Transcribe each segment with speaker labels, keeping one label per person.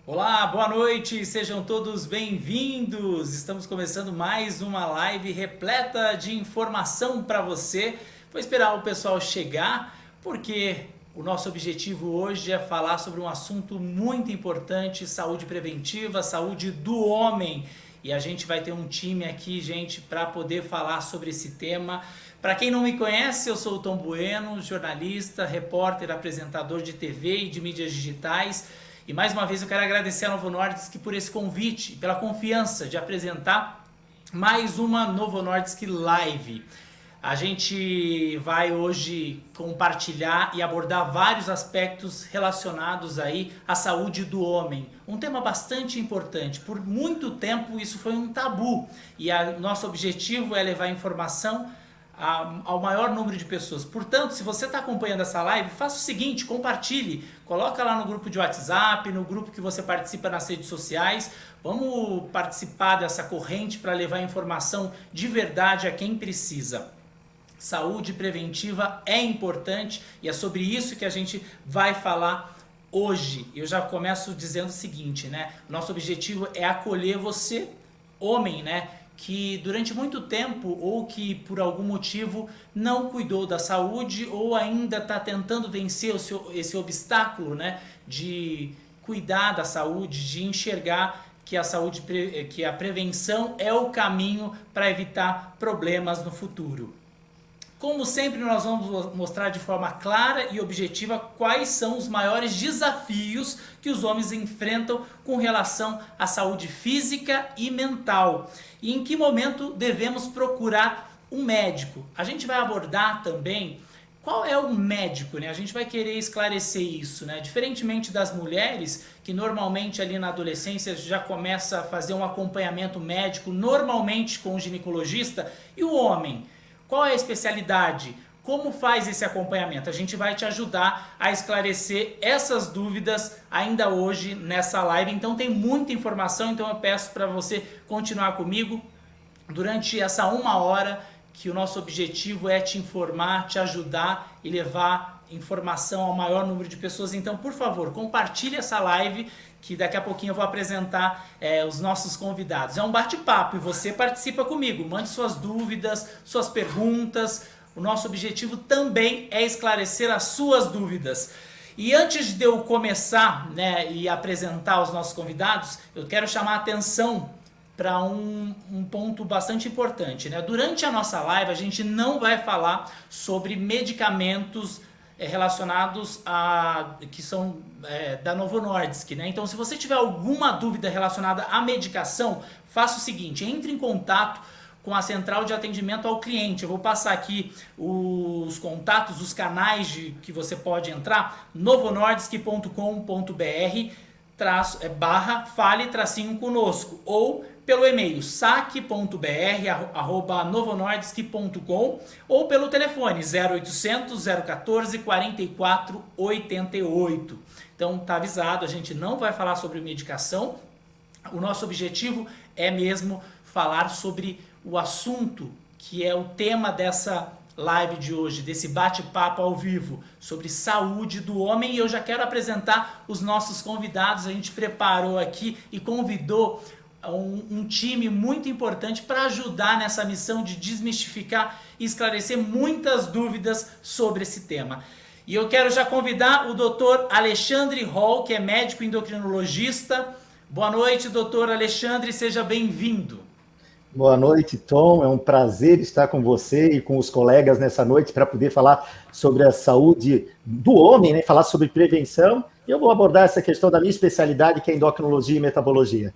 Speaker 1: Olá, boa noite, sejam todos bem-vindos. Estamos começando mais uma live repleta de informação para você. Vou esperar o pessoal chegar, porque o nosso objetivo hoje é falar sobre um assunto muito importante: saúde preventiva, saúde do homem. E a gente vai ter um time aqui, gente, para poder falar sobre esse tema. Para quem não me conhece, eu sou o Tom Bueno, jornalista, repórter, apresentador de TV e de mídias digitais. E mais uma vez eu quero agradecer a Novo Nordisk por esse convite, pela confiança de apresentar mais uma Novo Nordisk Live. A gente vai hoje compartilhar e abordar vários aspectos relacionados aí à saúde do homem. Um tema bastante importante. Por muito tempo isso foi um tabu e nosso objetivo é levar informação ao maior número de pessoas. Portanto, se você está acompanhando essa live, faça o seguinte: compartilhe, coloca lá no grupo de WhatsApp, no grupo que você participa nas redes sociais. Vamos participar dessa corrente para levar informação de verdade a quem precisa. Saúde preventiva é importante e é sobre isso que a gente vai falar hoje. Eu já começo dizendo o seguinte, né? Nosso objetivo é acolher você, homem, né? Que durante muito tempo ou que por algum motivo não cuidou da saúde ou ainda está tentando vencer esse obstáculo, né, de cuidar da saúde, de enxergar que que a prevenção é o caminho para evitar problemas no futuro. Como sempre, nós vamos mostrar de forma clara e objetiva quais são os maiores desafios que os homens enfrentam com relação à saúde física e mental. E em que momento devemos procurar um médico. A gente vai abordar também qual é o médico, né? A gente vai querer esclarecer isso, né? Diferentemente das mulheres, que normalmente ali na adolescência já começa a fazer um acompanhamento médico, normalmente com o ginecologista, e o homem? Qual é a especialidade? Como faz esse acompanhamento? A gente vai te ajudar a esclarecer essas dúvidas ainda hoje nessa live. Então tem muita informação, então eu peço para você continuar comigo durante essa 1 hora, que o nosso objetivo é te informar, te ajudar e levar informação ao maior número de pessoas. Então, por favor, compartilhe essa live, que daqui a pouquinho eu vou apresentar os nossos convidados. É um bate-papo e você participa comigo. Mande suas dúvidas, suas perguntas. O nosso objetivo também é esclarecer as suas dúvidas. E antes de eu começar, né, e apresentar os nossos convidados, eu quero chamar a atenção para um ponto bastante importante, né? Durante a nossa live, a gente não vai falar sobre medicamentos relacionados a que são da Novo Nordisk, né? Então, se você tiver alguma dúvida relacionada à medicação, faça o seguinte: entre em contato com a central de atendimento ao cliente. Eu vou passar aqui os contatos, os canais que você pode entrar: novonordisk.com.br /fale-conosco, ou pelo e-mail saque.br@novonordisk.com, ou pelo telefone 0800 014 44 88. Então tá avisado, a gente não vai falar sobre medicação. O nosso objetivo é mesmo falar sobre o assunto que é o tema dessa live de hoje, desse bate-papo ao vivo sobre saúde do homem. E eu já quero apresentar os nossos convidados. A gente preparou aqui e convidou um time muito importante para ajudar nessa missão de desmistificar e esclarecer muitas dúvidas sobre esse tema. E eu quero já convidar o Dr. Alexandre Hall, que é médico endocrinologista. Boa noite, doutor Alexandre, seja bem-vindo.
Speaker 2: Boa noite, Tom. É um prazer estar com você e com os colegas nessa noite para poder falar sobre a saúde do homem, né? Falar sobre prevenção. E eu vou abordar essa questão da minha especialidade, que é endocrinologia e metabologia.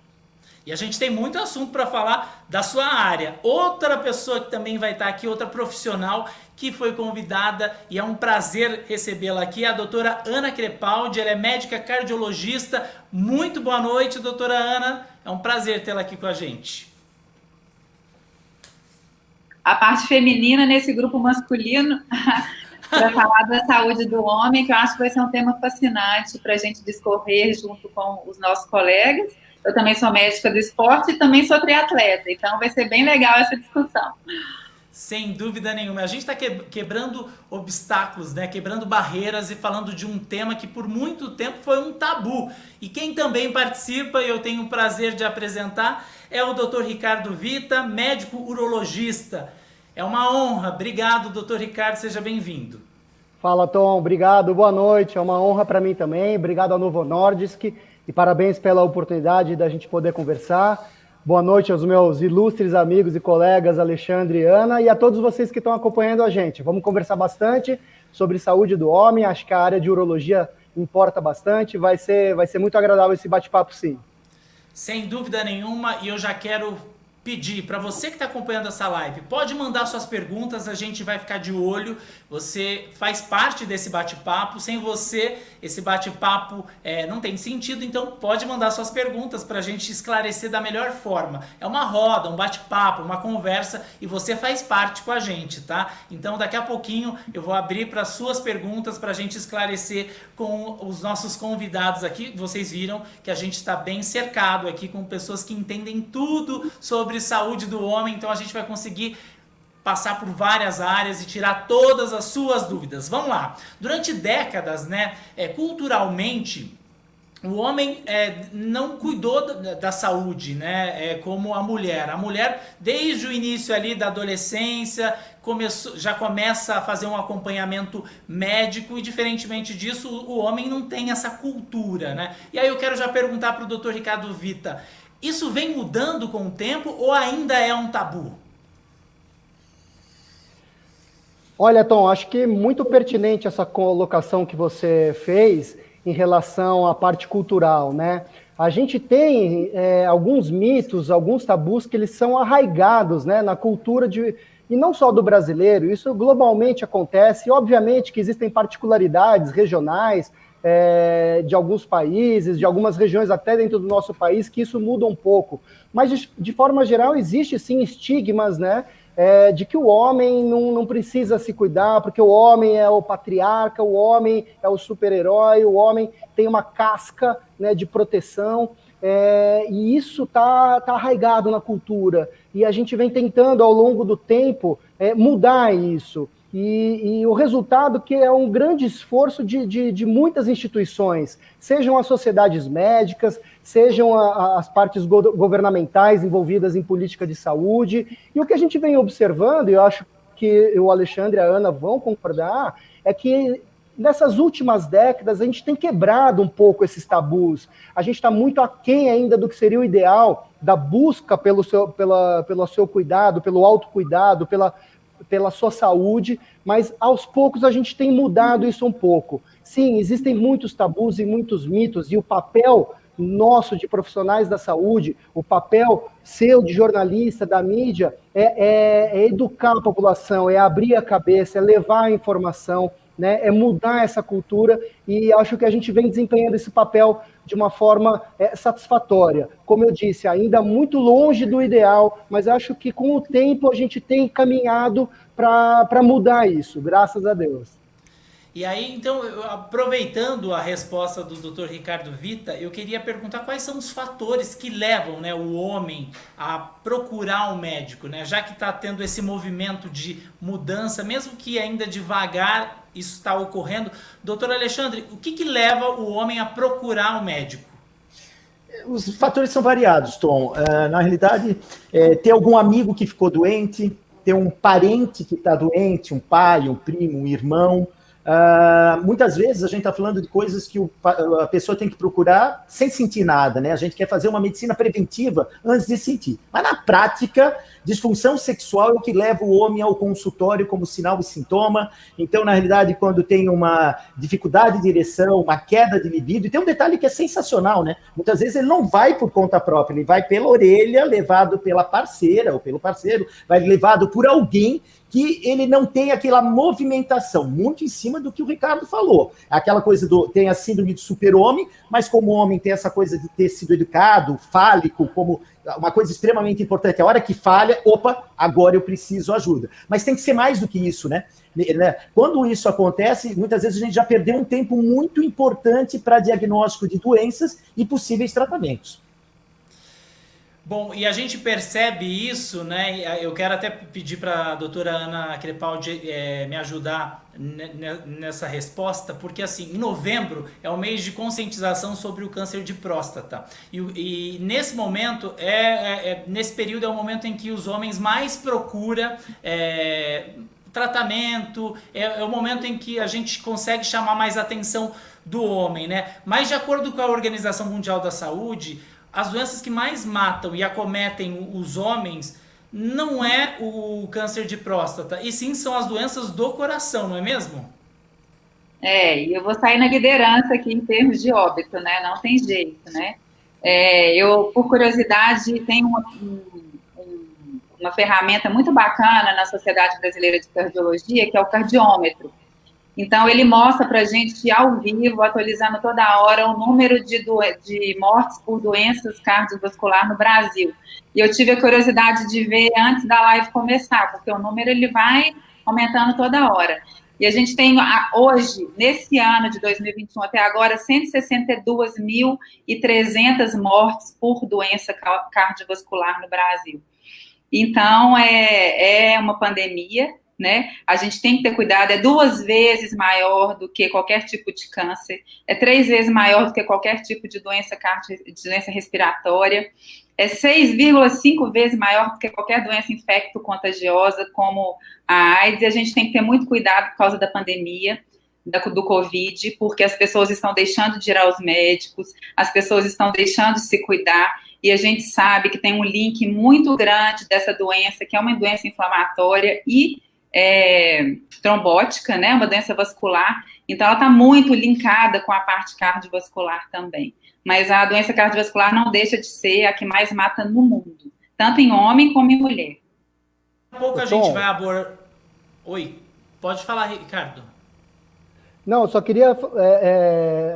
Speaker 1: E a gente tem muito assunto para falar da sua área. Outra pessoa que também vai estar aqui, outra profissional que foi convidada, e é um prazer recebê-la aqui, é a doutora Ana Crepaldi. Ela é médica cardiologista. Muito boa noite, doutora Ana. É um prazer tê-la aqui com a gente.
Speaker 3: A parte feminina nesse grupo masculino para falar da saúde do homem, que eu acho que vai ser um tema fascinante para a gente discorrer junto com os nossos colegas. Eu também sou médica do esporte e também sou triatleta, então vai ser bem legal essa discussão.
Speaker 1: Sem dúvida nenhuma. A gente está quebrando obstáculos, né? Quebrando barreiras e falando de um tema que por muito tempo foi um tabu. E quem também participa, e eu tenho o prazer de apresentar, é o Dr. Ricardo Vita, médico urologista. É uma honra. Obrigado, Dr. Ricardo. Seja bem-vindo.
Speaker 4: Fala, Tom. Obrigado. Boa noite. É uma honra para mim também. Obrigado ao Novo Nordisk e parabéns pela oportunidade da gente poder conversar. Boa noite aos meus ilustres amigos e colegas Alexandre e Ana e a todos vocês que estão acompanhando a gente. Vamos conversar bastante sobre saúde do homem, acho que a área de urologia importa bastante, vai ser muito agradável esse bate-papo, sim.
Speaker 1: Sem dúvida nenhuma, e eu já quero pedir para você que está acompanhando essa live, pode mandar suas perguntas, a gente vai ficar de olho, você faz parte desse bate-papo, sem você esse bate-papo não tem sentido, então pode mandar suas perguntas para a gente esclarecer da melhor forma. É uma roda, um bate-papo, uma conversa e você faz parte com a gente, tá? Então daqui a pouquinho eu vou abrir para suas perguntas para a gente esclarecer com os nossos convidados aqui. Vocês viram que a gente está bem cercado aqui com pessoas que entendem tudo sobre saúde do homem, então a gente vai conseguir passar por várias áreas e tirar todas as suas dúvidas. Vamos lá. Durante décadas, né, culturalmente, o homem não cuidou da saúde, né, como a mulher. A mulher, desde o início ali da adolescência, já começa a fazer um acompanhamento médico e, diferentemente disso, o homem não tem essa cultura, né? E aí eu quero já perguntar para o Dr. Ricardo Vita, isso vem mudando com o tempo ou ainda é um tabu?
Speaker 4: Olha, Tom, acho que é muito pertinente essa colocação que você fez em relação à parte cultural, né? A gente tem alguns mitos, alguns tabus que eles são arraigados, né, na cultura e não só do brasileiro, isso globalmente acontece, e obviamente que existem particularidades regionais de alguns países, de algumas regiões até dentro do nosso país, que isso muda um pouco. Mas, de forma geral, existe sim estigmas, né, de que o homem não precisa se cuidar, porque o homem é o patriarca, o homem é o super-herói, o homem tem uma casca, né, de proteção, e isso tá arraigado na cultura, e a gente vem tentando ao longo do tempo mudar isso, e o resultado que é um grande esforço de muitas instituições, sejam as sociedades médicas, sejam as partes governamentais envolvidas em política de saúde, e o que a gente vem observando, e eu acho que o Alexandre e a Ana vão concordar, é que nessas últimas décadas a gente tem quebrado um pouco esses tabus, a gente está muito aquém ainda do que seria o ideal da busca pelo seu cuidado, pelo autocuidado, pela sua saúde, mas aos poucos a gente tem mudado isso um pouco. Sim, existem muitos tabus e muitos mitos, e o papel nosso de profissionais da saúde, o papel seu de jornalista, da mídia, é educar a população, é abrir a cabeça, é levar a informação, né, é mudar essa cultura, e acho que a gente vem desempenhando esse papel de uma forma satisfatória. Como eu disse, ainda muito longe do ideal, mas acho que com o tempo a gente tem caminhado para mudar isso, graças a Deus.
Speaker 1: E aí, então, aproveitando a resposta do Dr. Ricardo Vita, eu queria perguntar quais são os fatores que levam, né, o homem a procurar um médico, né? Já que está tendo esse movimento de mudança, mesmo que ainda devagar isso está ocorrendo. Doutor Alexandre, o que leva o homem a procurar um médico?
Speaker 2: Os fatores são variados, Tom. Na realidade, ter algum amigo que ficou doente, ter um parente que está doente, um pai, um primo, um irmão. Muitas vezes a gente está falando de coisas que a pessoa tem que procurar sem sentir nada, né? A gente quer fazer uma medicina preventiva antes de sentir. Mas na prática, disfunção sexual é o que leva o homem ao consultório como sinal e sintoma. Então, na realidade, quando tem uma dificuldade de ereção, uma queda de libido, e tem um detalhe que é sensacional, né? Muitas vezes ele não vai por conta própria, ele vai pela orelha, levado pela parceira ou pelo parceiro, vai levado por alguém que ele não tem aquela movimentação, muito em cima do que o Ricardo falou. Aquela coisa tem a síndrome do super-homem, mas como o homem tem essa coisa de ter sido educado, fálico, como uma coisa extremamente importante. A hora que falha, opa, agora eu preciso ajuda. Mas tem que ser mais do que isso, né? Quando isso acontece, muitas vezes a gente já perdeu um tempo muito importante para diagnóstico de doenças e possíveis tratamentos.
Speaker 1: Bom, e a gente percebe isso, né? Eu quero até pedir para a doutora Ana Crepaldi me ajudar nessa resposta, porque assim, em novembro é o mês de conscientização sobre o câncer de próstata. E nesse momento, nesse período é o momento em que os homens mais procuram tratamento, é o momento em que a gente consegue chamar mais atenção do homem, né? Mas de acordo com a Organização Mundial da Saúde, as doenças que mais matam e acometem os homens não é o câncer de próstata, e sim são as doenças do coração, não é mesmo?
Speaker 3: E eu vou sair na liderança aqui em termos de óbito, né? Não tem jeito, né? Eu, por curiosidade, tenho uma ferramenta muito bacana na Sociedade Brasileira de Cardiologia, que é o cardiômetro. Então, ele mostra para a gente, ao vivo, atualizando toda hora, o número de mortes por doenças cardiovasculares no Brasil. E eu tive a curiosidade de ver antes da live começar, porque o número ele vai aumentando toda hora. E a gente tem hoje, nesse ano de 2021 até agora, 162.300 mortes por doença cardiovascular no Brasil. Então, é uma pandemia, né? A gente tem que ter cuidado, é 2 vezes maior do que qualquer tipo de câncer, é 3 vezes maior do que qualquer tipo de doença respiratória, é 6,5 vezes maior do que qualquer doença infecto-contagiosa, como a AIDS, e a gente tem que ter muito cuidado por causa da pandemia, do Covid, porque as pessoas estão deixando de ir aos médicos, as pessoas estão deixando de se cuidar, e a gente sabe que tem um link muito grande dessa doença, que é uma doença inflamatória e trombótica, né, uma doença vascular, então ela está muito linkada com a parte cardiovascular também, mas a doença cardiovascular não deixa de ser a que mais mata no mundo, tanto em homem como em mulher.
Speaker 1: Daqui a pouco a gente vai abordar... Oi, pode falar, Ricardo.
Speaker 4: Não, eu só queria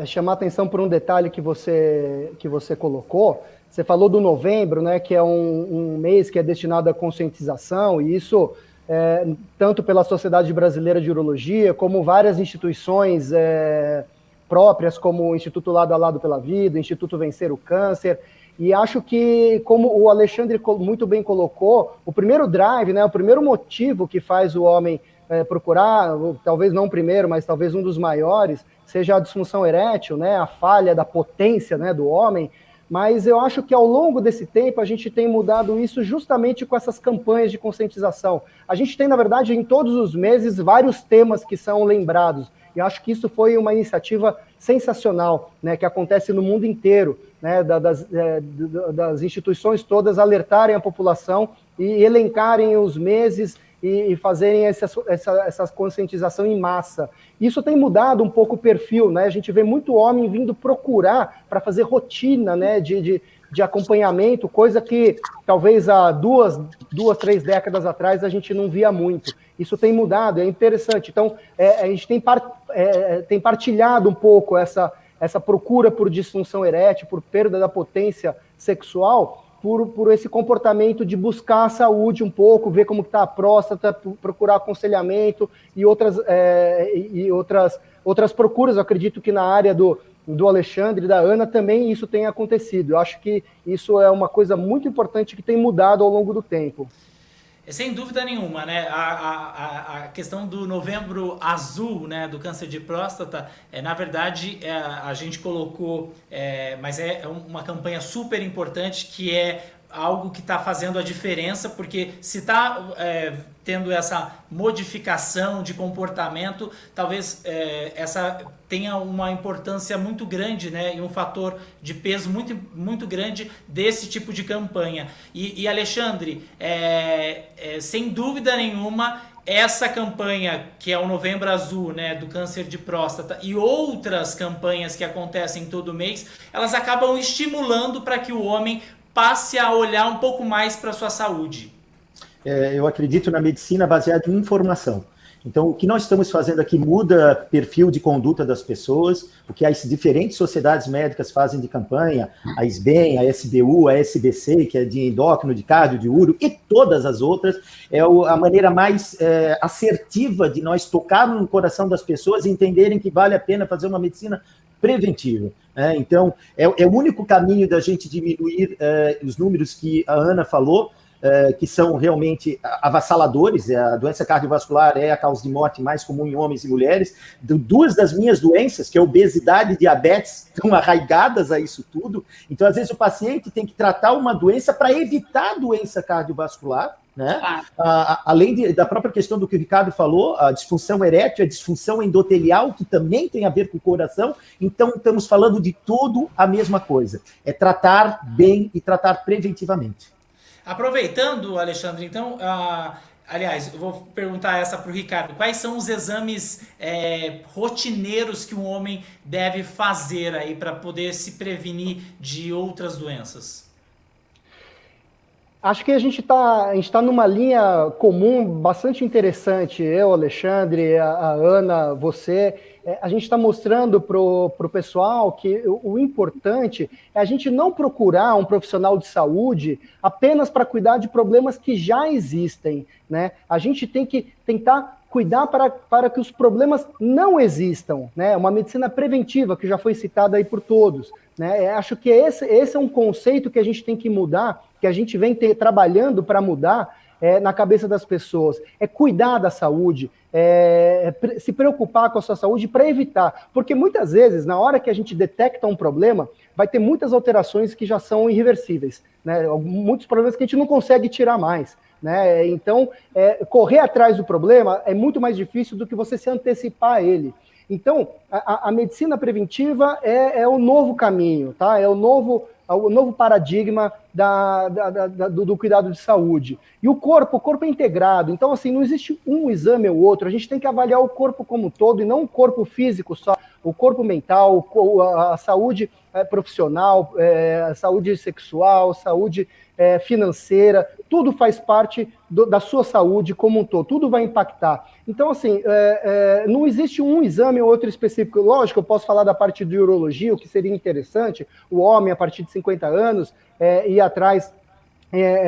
Speaker 4: chamar a atenção por um detalhe que você colocou. Você falou do novembro, né, que é um mês que é destinado à conscientização, e isso... tanto pela Sociedade Brasileira de Urologia, como várias instituições próprias, como o Instituto Lado a Lado pela Vida, o Instituto Vencer o Câncer, e acho que, como o Alexandre muito bem colocou, o primeiro drive, né, o primeiro motivo que faz o homem procurar, talvez não o primeiro, mas talvez um dos maiores, seja a disfunção erétil, né, a falha da potência, né, do homem. Mas eu acho que ao longo desse tempo a gente tem mudado isso justamente com essas campanhas de conscientização. A gente tem, na verdade, em todos os meses, vários temas que são lembrados. E acho que isso foi uma iniciativa sensacional, né, que acontece no mundo inteiro, né, das instituições todas alertarem a população e elencarem os meses e fazerem essa conscientização em massa. Isso tem mudado um pouco o perfil, né? A gente vê muito homem vindo procurar para fazer rotina, né, de acompanhamento, coisa que talvez há 3 décadas atrás a gente não via muito. Isso tem mudado, é interessante. Então, a gente tem partilhado um pouco essa procura por disfunção erétil, por perda da potência sexual, por esse comportamento de buscar a saúde um pouco, ver como está a próstata, procurar aconselhamento e outras procuras. Eu acredito que na área do Alexandre e da Ana também isso tem acontecido. Eu acho que isso é uma coisa muito importante que tem mudado ao longo do tempo.
Speaker 1: Sem dúvida nenhuma, né? A questão do novembro azul, né, do câncer de próstata, na verdade, a gente colocou, mas é uma campanha super importante, que é algo que está fazendo a diferença, porque se está tendo essa modificação de comportamento, talvez essa tenha uma importância muito grande, né, e um fator de peso muito, muito grande desse tipo de campanha. E Alexandre, sem dúvida nenhuma, essa campanha, que é o Novembro Azul, né, do câncer de próstata, e outras campanhas que acontecem todo mês, elas acabam estimulando para que o homem passe a olhar um pouco mais para a sua saúde.
Speaker 2: Eu acredito na medicina baseada em informação. Então, o que nós estamos fazendo aqui muda perfil de conduta das pessoas, o que as diferentes sociedades médicas fazem de campanha, a SBEM, a SBU, a SBC, que é de endócrino, de cardio, de uro, e todas as outras, é a maneira mais assertiva de nós tocarmos no coração das pessoas e entenderem que vale a pena fazer uma medicina preventivo. Então, é o único caminho da gente diminuir os números que a Ana falou, que são realmente avassaladores. A doença cardiovascular é a causa de morte mais comum em homens e mulheres. Duas das minhas doenças, que é obesidade e diabetes, estão arraigadas a isso tudo. Então, às vezes, o paciente tem que tratar uma doença para evitar a doença cardiovascular, né? Além da própria questão do que o Ricardo falou, a disfunção erétil, a disfunção endotelial, que também tem a ver com o coração. Então, estamos falando de tudo a mesma coisa. É tratar bem e tratar preventivamente.
Speaker 1: Aproveitando, Alexandre, então, aliás, eu vou perguntar essa para o Ricardo. Quais são os exames rotineiros que um homem deve fazer aí para poder se prevenir de outras doenças?
Speaker 4: Acho que a gente tá numa linha comum bastante interessante. Eu, Alexandre, a Ana, você... a gente está mostrando para o pessoal que o importante é a gente não procurar um profissional de saúde apenas para cuidar de problemas que já existem, né? A gente tem que tentar cuidar para que os problemas não existam, né? Uma medicina preventiva, que já foi citada aí por todos, né? Acho que esse é um conceito que a gente tem que mudar, que a gente vem trabalhando para mudar na cabeça das pessoas. É cuidar da saúde, se preocupar com a sua saúde para evitar. Porque muitas vezes, na hora que a gente detecta um problema, vai ter muitas alterações que já são irreversíveis, né? Muitos problemas que a gente não consegue tirar mais, né? Então, correr atrás do problema é muito mais difícil do que você se antecipar a ele. Então, a medicina preventiva é o novo caminho, tá? É o novo paradigma do cuidado de saúde. E o corpo é integrado. Então, assim, não existe um exame ou outro. A gente tem que avaliar o corpo como um todo e não o corpo físico só. O corpo mental, a saúde profissional, a saúde sexual, saúde financeira, tudo faz parte da sua saúde como um todo, tudo vai impactar. Então, assim, não existe um exame ou outro específico. Lógico, eu posso falar da parte de urologia, o que seria interessante, o homem, a partir de 50 anos, ir atrás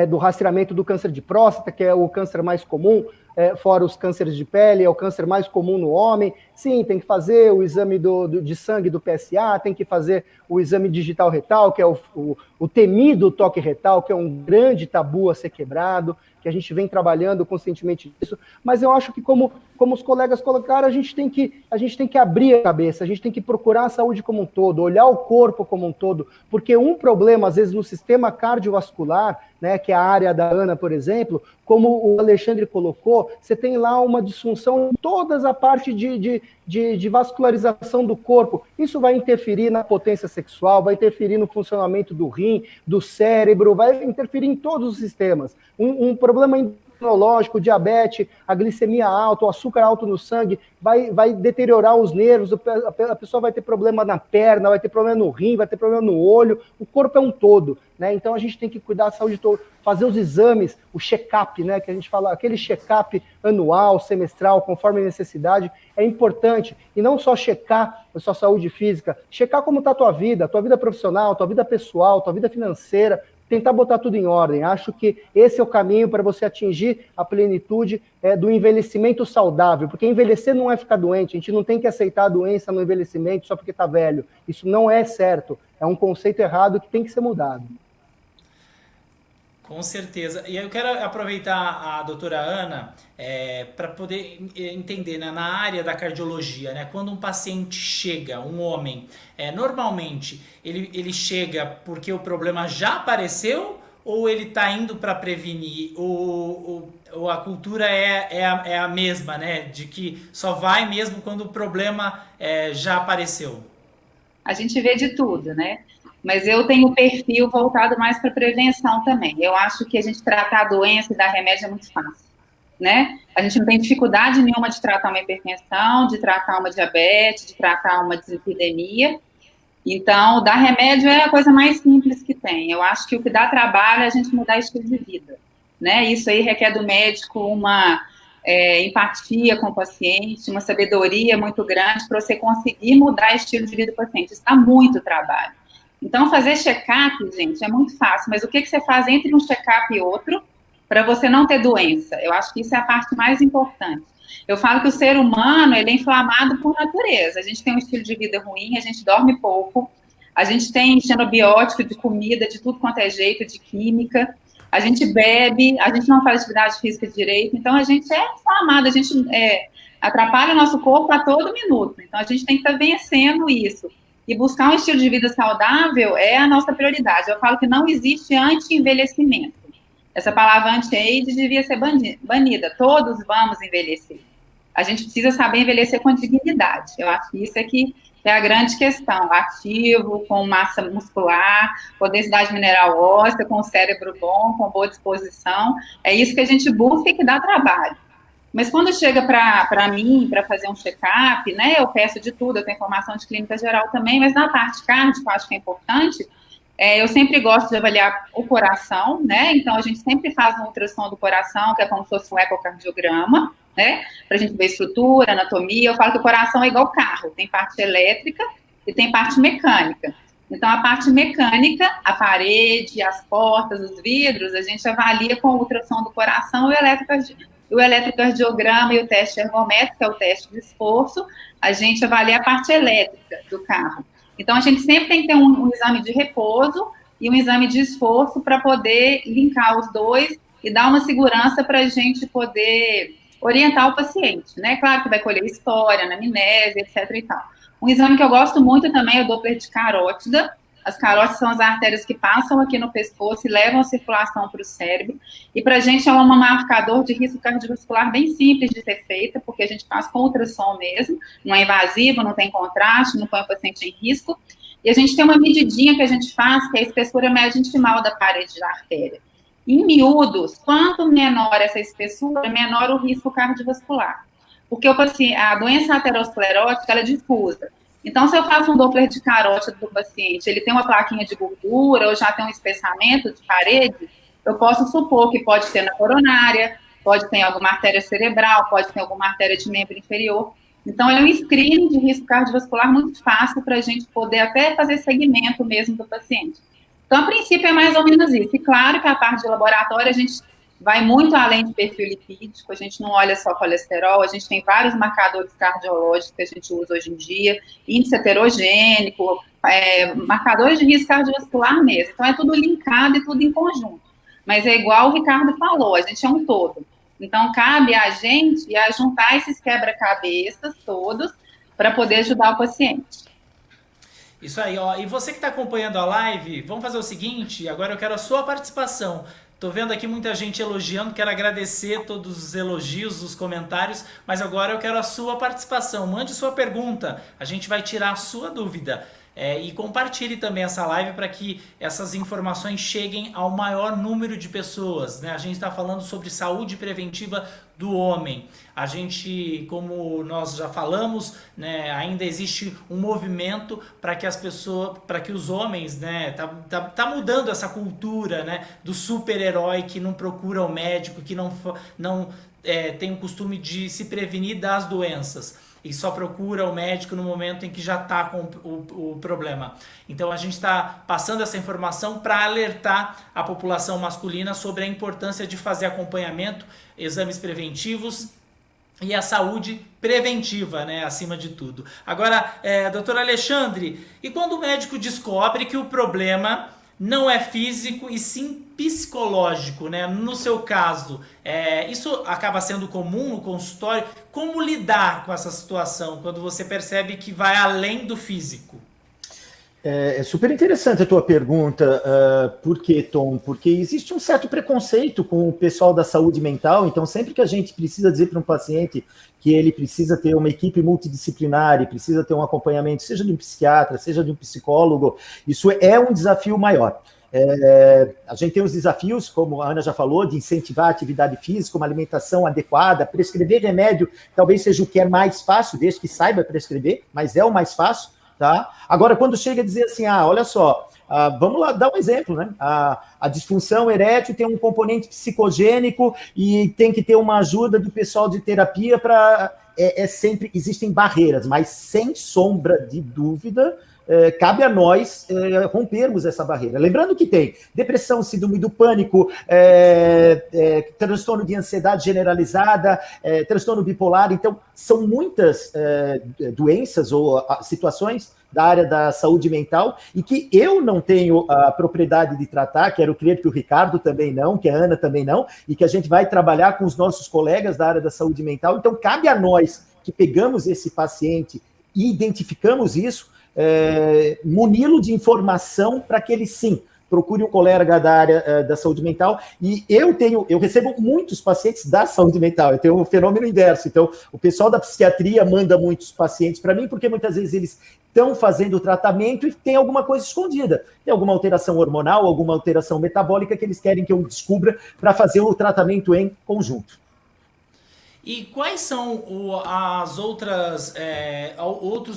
Speaker 4: do rastreamento do câncer de próstata, que é o câncer mais comum, fora os cânceres de pele, é o câncer mais comum no homem. Sim, tem que fazer o exame de sangue do PSA, tem que fazer o exame digital retal, que é o temido toque retal, que é um grande tabu a ser quebrado, que a gente vem trabalhando conscientemente nisso. Mas eu acho que, como os colegas colocaram, a gente tem que abrir a cabeça, a gente tem que procurar a saúde como um todo, olhar o corpo como um todo, porque um problema, às vezes, no sistema cardiovascular, né, que é a área da Ana, por exemplo, como o Alexandre colocou, você tem lá uma disfunção em toda a parte de vascularização do corpo. Isso vai interferir na potência sexual, vai interferir no funcionamento do rim, do cérebro, vai interferir em todos os sistemas. Um problema imunológico, diabetes, a glicemia alta, o açúcar alto no sangue, vai deteriorar os nervos, a pessoa vai ter problema na perna, vai ter problema no rim, vai ter problema no olho, o corpo é um todo, né? Então a gente tem que cuidar da saúde toda, fazer os exames, o check-up, né, que a gente fala, aquele check-up anual, semestral, conforme a necessidade, é importante. E não só checar a sua saúde física, checar como está a tua vida profissional, tua vida pessoal, tua vida financeira, tentar botar tudo em ordem. Acho que esse é o caminho para você atingir a plenitude do envelhecimento saudável, porque envelhecer não é ficar doente, a gente não tem que aceitar a doença no envelhecimento só porque está velho. Isso não é certo, é um conceito errado que tem que ser mudado.
Speaker 1: Com certeza. E eu quero aproveitar a doutora Ana para poder entender, né, na área da cardiologia, né, quando um paciente chega, um homem, normalmente ele chega porque o problema já apareceu ou ele está indo para prevenir? Ou a cultura é a mesma, né, de que só vai mesmo quando o problema já apareceu?
Speaker 3: A gente vê de tudo, né? Mas eu tenho um perfil voltado mais para prevenção também. Eu acho que a gente tratar a doença e dar remédio é muito fácil, né? A gente não tem dificuldade nenhuma de tratar uma hipertensão, de tratar uma diabetes, de tratar uma dislipidemia. Então, dar remédio é a coisa mais simples que tem. Eu acho que o que dá trabalho é a gente mudar estilo de vida, né? Isso aí requer do médico uma empatia com o paciente, uma sabedoria muito grande para você conseguir mudar estilo de vida do paciente. Isso dá muito trabalho. Então, fazer check-up, gente, é muito fácil, mas o que você faz entre um check-up e outro para você não ter doença. Eu acho que isso é a parte mais importante. Eu falo que o ser humano, ele é inflamado por natureza. A gente tem um estilo de vida ruim, a gente dorme pouco, a gente tem xenobiótico de comida, de tudo quanto é jeito, de química, a gente bebe, a gente não faz atividade física direito, então a gente é inflamado, a gente atrapalha o nosso corpo a todo minuto. Então a gente tem que estar vencendo isso. E buscar um estilo de vida saudável é a nossa prioridade. Eu falo que não existe anti-envelhecimento. Essa palavra anti-age devia ser banida. Todos vamos envelhecer. A gente precisa saber envelhecer com dignidade. Eu acho que isso aqui é a grande questão. Ativo, com massa muscular, com densidade mineral óssea, com cérebro bom, com boa disposição. É isso que a gente busca e que dá trabalho. Mas quando chega para mim, para fazer um check-up, né, eu peço de tudo, eu tenho formação de clínica geral também, mas na parte cardíaca, eu acho que é importante, eu sempre gosto de avaliar o coração, né, então a gente sempre faz uma ultrassom do coração, que é como se fosse um ecocardiograma, né, para a gente ver estrutura, anatomia. Eu falo que o coração é igual carro, tem parte elétrica e tem parte mecânica. Então, a parte mecânica, a parede, as portas, os vidros, a gente avalia com a ultrassom do coração e o eletrocardiograma e o teste ergométrico, que é o teste de esforço, a gente avalia a parte elétrica do carro. Então, a gente sempre tem que ter um exame de repouso e um exame de esforço para poder linkar os dois e dar uma segurança para a gente poder orientar o paciente, né? Claro que vai colher história, anamnese, etc. e tal. Um exame que eu gosto muito também é o Doppler de carótida. As carótidas são as artérias que passam aqui no pescoço e levam a circulação para o cérebro. E para a gente é um marcador de risco cardiovascular bem simples de ser feita, porque a gente faz com ultrassom mesmo, não é invasivo, não tem contraste, não põe o paciente em risco. E a gente tem uma medidinha que a gente faz, que é a espessura média intimal da parede da artéria. Em miúdos, quanto menor essa espessura, menor o risco cardiovascular. Porque a doença aterosclerótica, ela é difusa. Então, se eu faço um Doppler de carótida do paciente, ele tem uma plaquinha de gordura ou já tem um espessamento de parede, eu posso supor que pode ter na coronária, pode ter alguma artéria cerebral, pode ter alguma artéria de membro inferior. Então, é um screening de risco cardiovascular muito fácil para a gente poder até fazer segmento mesmo do paciente. Então, a princípio, é mais ou menos isso. E claro que a parte de laboratório, a gente vai muito além de perfil lipídico, a gente não olha só colesterol, a gente tem vários marcadores cardiológicos que a gente usa hoje em dia, índice heterogênico, marcadores de risco cardiovascular mesmo. Então, é tudo linkado e tudo em conjunto. Mas é igual o Ricardo falou, a gente é um todo. Então, cabe a gente juntar esses quebra-cabeças todos para poder ajudar o paciente.
Speaker 1: Isso aí, ó. E você que está acompanhando a live, vamos fazer o seguinte, agora eu quero a sua participação. Tô vendo aqui muita gente elogiando, quero agradecer todos os elogios, os comentários, mas agora eu quero a sua participação. Mande sua pergunta, a gente vai tirar a sua dúvida. E compartilhe também essa live para que essas informações cheguem ao maior número de pessoas, né? A gente está falando sobre saúde preventiva do homem. A gente, como nós já falamos, né, ainda existe um movimento para que as pessoas, para que os homens, né, tá mudando essa cultura, né, do super-herói que não procura o médico, que não tem o costume de se prevenir das doenças e só procura o médico no momento em que já está com o problema. Então a gente está passando essa informação para alertar a população masculina sobre a importância de fazer acompanhamento, exames preventivos e a saúde preventiva, né, acima de tudo. Agora, doutor Alexandre, e quando o médico descobre que o problema não é físico e sim psicológico, né? No seu caso, isso acaba sendo comum no consultório. Como lidar com essa situação quando você percebe que vai além do físico?
Speaker 2: É super interessante a tua pergunta. Por quê, Tom? Porque existe um certo preconceito com o pessoal da saúde mental. Então, sempre que a gente precisa dizer para um paciente que ele precisa ter uma equipe multidisciplinar e precisa ter um acompanhamento, seja de um psiquiatra, seja de um psicólogo, isso é um desafio maior. A gente tem os desafios, como a Ana já falou, de incentivar a atividade física, uma alimentação adequada, prescrever remédio, talvez seja o que é mais fácil, desde que saiba prescrever, mas é o mais fácil, tá? Agora, quando chega a dizer assim, olha só, vamos lá dar um exemplo, né? A disfunção erétil tem um componente psicogênico e tem que ter uma ajuda do pessoal de terapia para... sempre existem barreiras, mas sem sombra de dúvida, cabe a nós rompermos essa barreira. Lembrando que tem depressão, síndrome do pânico, transtorno de ansiedade generalizada, transtorno bipolar. Então, são muitas doenças ou situações da área da saúde mental e que eu não tenho a propriedade de tratar, quero crer que o Ricardo também não, que a Ana também não, e que a gente vai trabalhar com os nossos colegas da área da saúde mental. Então, cabe a nós que pegamos esse paciente e identificamos isso, muni-lo de informação para que ele, sim, procure um colega da área da saúde mental. E eu recebo muitos pacientes da saúde mental, eu tenho um fenômeno inverso. Então, o pessoal da psiquiatria manda muitos pacientes para mim, porque muitas vezes eles estão fazendo o tratamento e tem alguma coisa escondida. Tem alguma alteração hormonal, alguma alteração metabólica que eles querem que eu descubra para fazer o tratamento em conjunto.
Speaker 1: E quais são as outros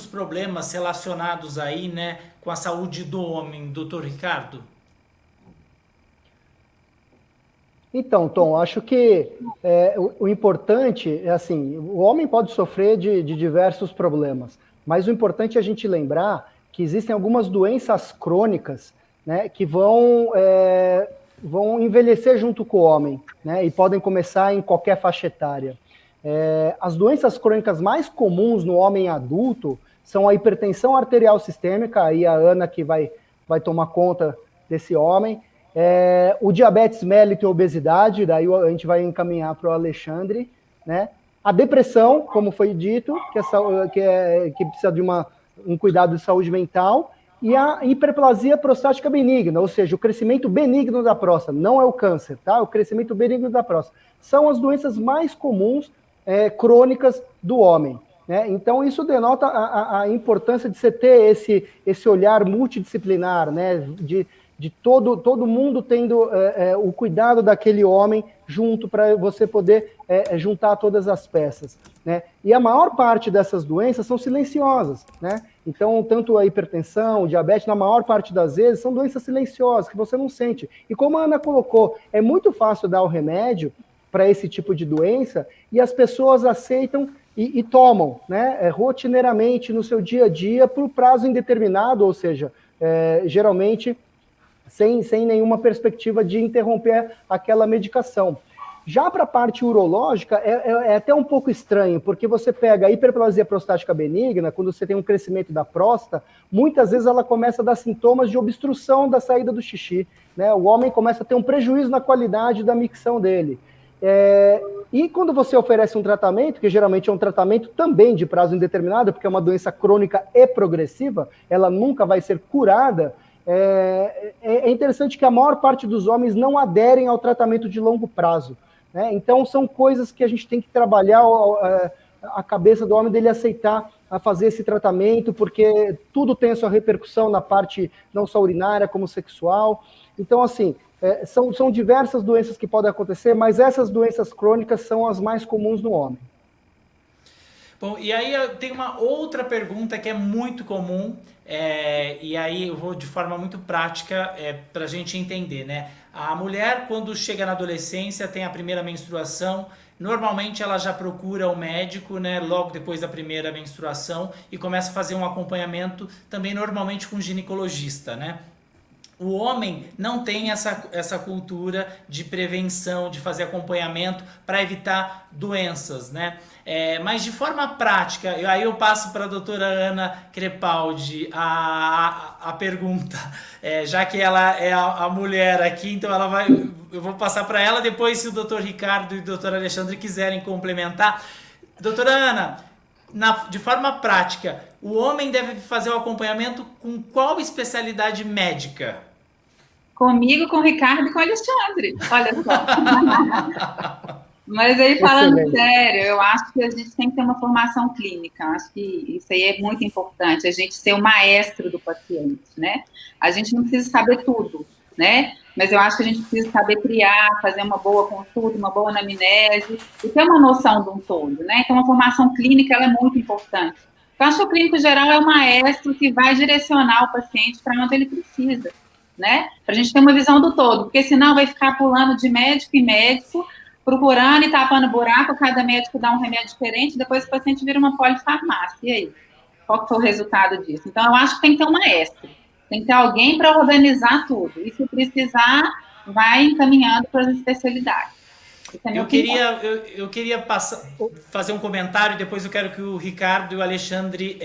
Speaker 1: problemas relacionados aí, né, com a saúde do homem, doutor Ricardo?
Speaker 4: Então, Tom, acho que o importante é assim, o homem pode sofrer de diversos problemas, mas o importante é a gente lembrar que existem algumas doenças crônicas, né, que vão envelhecer junto com o homem, né, e podem começar em qualquer faixa etária. As doenças crônicas mais comuns no homem adulto são a hipertensão arterial sistêmica, aí a Ana que vai tomar conta desse homem, o diabetes mellitus e a obesidade, daí a gente vai encaminhar para o Alexandre, né? A depressão, como foi dito, que precisa de um cuidado de saúde mental, e a hiperplasia prostática benigna, ou seja, o crescimento benigno da próstata, não é o câncer, tá? O crescimento benigno da próstata. São as doenças mais comuns crônicas do homem, né? Então, isso denota a importância de você ter esse olhar multidisciplinar, né? De todo mundo tendo o cuidado daquele homem junto para você poder juntar todas as peças, né? E a maior parte dessas doenças são silenciosas, né? Então, tanto a hipertensão, o diabetes, na maior parte das vezes, são doenças silenciosas, que você não sente. E como a Ana colocou, é muito fácil dar o remédio para esse tipo de doença e as pessoas aceitam e tomam, né, rotineiramente no seu dia a dia por prazo indeterminado, ou seja, geralmente sem nenhuma perspectiva de interromper aquela medicação. Já para a parte urológica, é até um pouco estranho, porque você pega a hiperplasia prostática benigna, quando você tem um crescimento da próstata, muitas vezes ela começa a dar sintomas de obstrução da saída do xixi, né? O homem começa a ter um prejuízo na qualidade da micção dele. E quando você oferece um tratamento, que geralmente é um tratamento também de prazo indeterminado, porque é uma doença crônica e progressiva, ela nunca vai ser curada, é interessante que a maior parte dos homens não aderem ao tratamento de longo prazo, né? Então, são coisas que a gente tem que trabalhar a cabeça do homem, dele aceitar a fazer esse tratamento, porque tudo tem a sua repercussão na parte não só urinária, como sexual. Então, assim, são diversas doenças que podem acontecer, mas essas doenças crônicas são as mais comuns no homem.
Speaker 1: Bom, e aí eu tenho uma outra pergunta que é muito comum, e aí eu vou de forma muito prática para a gente entender, né? A mulher, quando chega na adolescência, tem a primeira menstruação, normalmente ela já procura o médico, né, logo depois da primeira menstruação e começa a fazer um acompanhamento também normalmente com um ginecologista, né? O homem não tem essa cultura de prevenção, de fazer acompanhamento para evitar doenças, né? Mas de forma prática, aí eu passo para a doutora Ana Crepaldi a pergunta, já que ela é a mulher aqui, então eu vou passar para ela, depois se o doutor Ricardo e o doutor Alexandre quiserem complementar. Doutora Ana, de forma prática, o homem deve fazer o acompanhamento com qual especialidade médica?
Speaker 3: Comigo, com o Ricardo e com o Alexandre. Olha só. Mas aí, falando sério, eu acho que a gente tem que ter uma formação clínica. Acho que isso aí é muito importante, a gente ser o maestro do paciente, né? A gente não precisa saber tudo, né? Mas eu acho que a gente precisa saber criar, fazer uma boa consulta, uma boa anamnese, e ter uma noção de um todo, né? Então, a formação clínica, ela é muito importante. Eu acho que o clínico geral é o maestro que vai direcionar o paciente para onde ele precisa, né? Para a gente ter uma visão do todo, porque senão vai ficar pulando de médico em médico, procurando e tapando buraco, cada médico dá um remédio diferente, depois o paciente vira uma polifarmácia, e aí? qual que foi o resultado disso? Então, eu acho que tem que ter um maestro, tem que ter alguém para organizar tudo. E se precisar, vai encaminhando para as especialidades.
Speaker 1: Eu queria fazer um comentário, depois eu quero que o Ricardo e o Alexandre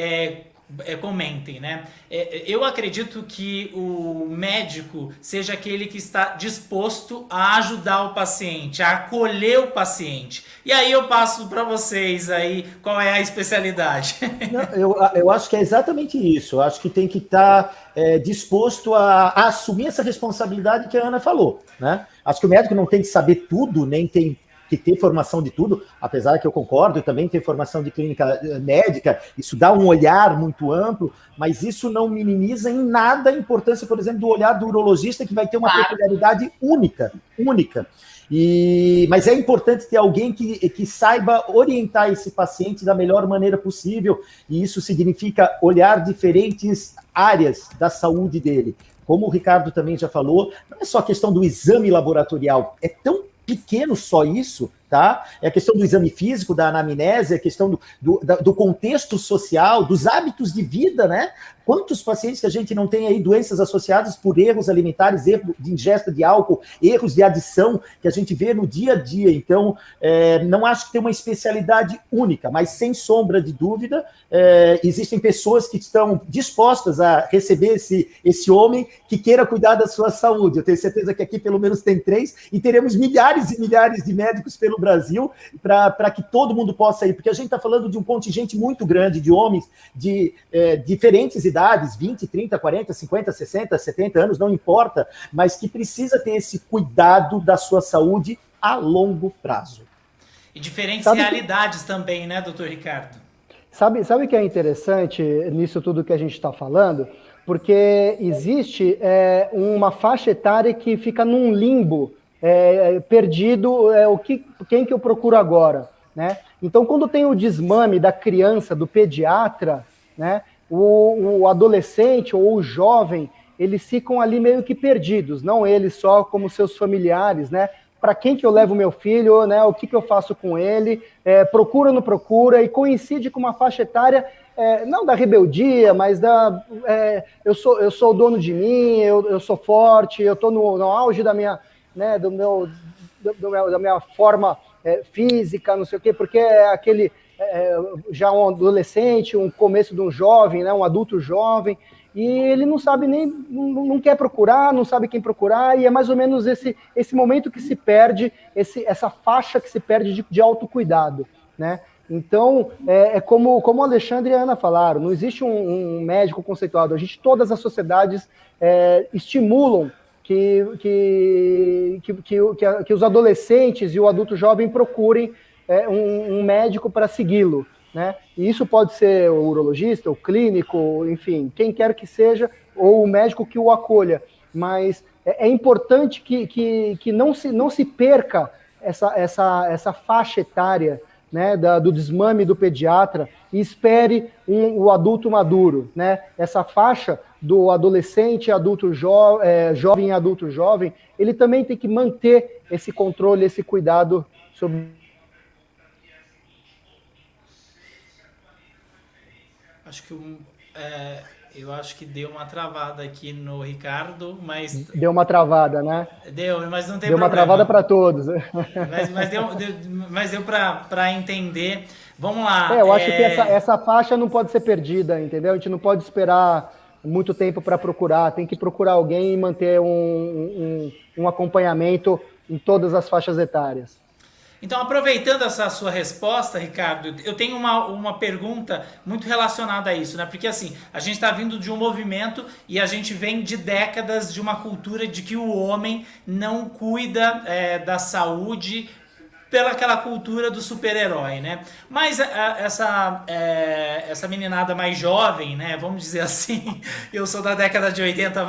Speaker 1: comentem, né? Eu acredito que o médico seja aquele que está disposto a ajudar o paciente, a acolher o paciente. E aí eu passo para vocês aí qual é a especialidade.
Speaker 2: Não, eu acho que é exatamente isso. Eu acho que tem que estar disposto a assumir essa responsabilidade que a Ana falou, né? Acho que o médico não tem que saber tudo, nem tem que ter formação de tudo, apesar que eu concordo, também tem formação de clínica médica, isso dá um olhar muito amplo, mas isso não minimiza em nada a importância, por exemplo, do olhar do urologista, que vai ter uma peculiaridade única. Mas é importante ter alguém que saiba orientar esse paciente da melhor maneira possível, e isso significa olhar diferentes áreas da saúde dele. Como o Ricardo também já falou, não é só a questão do exame laboratorial, é tão pequeno só isso, tá? É a questão do exame físico, da anamnese, é a questão do contexto social, dos hábitos de vida, né? Quantos pacientes que a gente não tem aí doenças associadas por erros alimentares, erro de ingesta de álcool, erros de adição que a gente vê no dia a dia. Então, não acho que tem uma especialidade única, mas sem sombra de dúvida, existem pessoas que estão dispostas a receber esse homem que queira cuidar da sua saúde. Eu tenho certeza que aqui pelo menos tem 3 e teremos milhares e milhares de médicos pelo Brasil para que todo mundo possa ir, porque a gente está falando de um contingente muito grande de homens de diferentes idades, 20, 30, 40, 50, 60, 70 anos, não importa, mas que precisa ter esse cuidado da sua saúde a longo prazo.
Speaker 1: E diferentes realidades também, né, doutor Ricardo?
Speaker 4: Sabe o que é interessante nisso tudo que a gente está falando? Porque existe uma faixa etária que fica num limbo, perdido, quem que eu procuro agora, né? Então, quando tem o desmame da criança, do pediatra, né, o adolescente ou o jovem, eles ficam ali meio que perdidos, não eles só, como seus familiares, né? Para quem que eu levo meu filho, né? O que eu faço com ele? Procura ou não procura? E coincide com uma faixa etária, não da rebeldia, mas eu sou o dono de mim, eu sou forte, eu estou no auge da minha, né, da minha forma física, não sei o quê, porque é aquele já um adolescente, um começo de um jovem, né, um adulto jovem, e ele não sabe nem, não quer procurar, não sabe quem procurar, e é mais ou menos esse momento que se perde, essa faixa que se perde de autocuidado, né? Então, como o Alexandre e a Ana falaram, não existe um médico conceituado, todas as sociedades estimulam que os adolescentes e o adulto jovem procurem um médico para segui-lo, né? E isso pode ser o urologista, o clínico, enfim, quem quer que seja, ou o médico que o acolha. Mas é importante que não se perca essa faixa etária, né, do desmame do pediatra, e espere o adulto maduro, né? Essa faixa do adolescente, adulto jovem e adulto jovem, ele também tem que manter esse controle, esse cuidado sobre...
Speaker 1: Eu acho que deu uma travada aqui no Ricardo, mas...
Speaker 4: Deu uma travada, né?
Speaker 1: Deu, mas não tem
Speaker 4: problema. Deu uma travada para todos.
Speaker 1: Mas deu para entender. Vamos lá.
Speaker 4: Eu acho que essa faixa não pode ser perdida, entendeu? A gente não pode esperar muito tempo para procurar, tem que procurar alguém e manter um acompanhamento em todas as faixas etárias.
Speaker 1: Então, aproveitando essa sua resposta, Ricardo, eu tenho uma pergunta muito relacionada a isso, né? Porque assim, a gente está vindo de um movimento e a gente vem de décadas de uma cultura de que o homem não cuida da saúde pela aquela cultura do super-herói, né? Mas essa meninada mais jovem, né? Vamos dizer assim, eu sou da década de 80,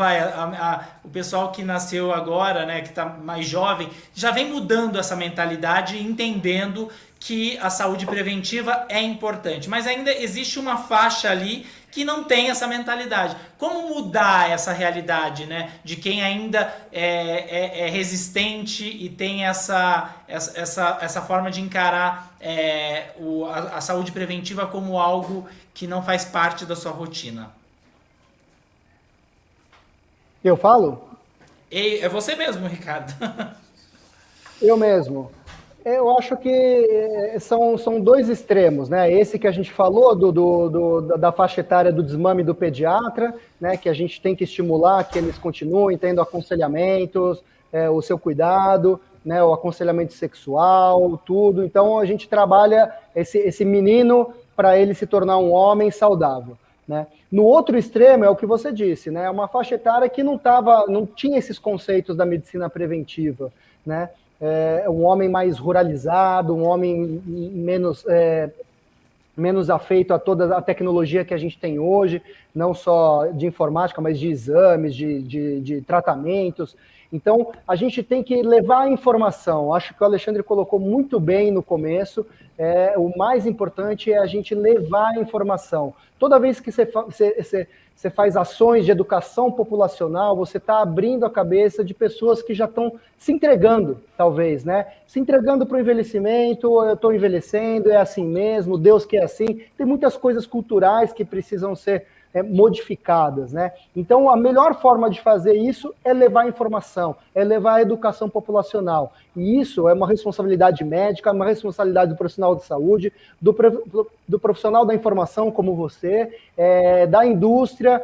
Speaker 1: o pessoal que nasceu agora, né? Que tá mais jovem, já vem mudando essa mentalidade, entendendo que a saúde preventiva é importante, mas ainda existe uma faixa ali que não tem essa mentalidade. Como mudar essa realidade, né, de quem ainda é resistente e tem essa forma de encarar a saúde preventiva como algo que não faz parte da sua rotina?
Speaker 4: Eu falo?
Speaker 1: É você mesmo, Ricardo.
Speaker 4: Eu mesmo. Eu acho que são dois extremos, né? Esse que a gente falou da faixa etária do desmame do pediatra, né? Que a gente tem que estimular que eles continuem tendo aconselhamentos, o seu cuidado, né? O aconselhamento sexual, tudo. Então a gente trabalha esse menino para ele se tornar um homem saudável, né? No outro extremo é o que você disse, né? Uma faixa etária que não tinha esses conceitos da medicina preventiva, né? Um homem mais ruralizado, um homem menos afeito a toda a tecnologia que a gente tem hoje, não só de informática, mas de exames, de tratamentos. Então, a gente tem que levar a informação. Acho que o Alexandre colocou muito bem no começo. O mais importante é a gente levar a informação. Toda vez que você faz ações de educação populacional, você está abrindo a cabeça de pessoas que já estão se entregando, talvez, né? Se entregando para o envelhecimento, eu estou envelhecendo, é assim mesmo, Deus quer assim. Tem muitas coisas culturais que precisam ser modificadas, né? Então, a melhor forma de fazer isso é levar a informação, é levar a educação populacional. E isso é uma responsabilidade médica, uma responsabilidade do profissional de saúde, do profissional da informação como você, da indústria,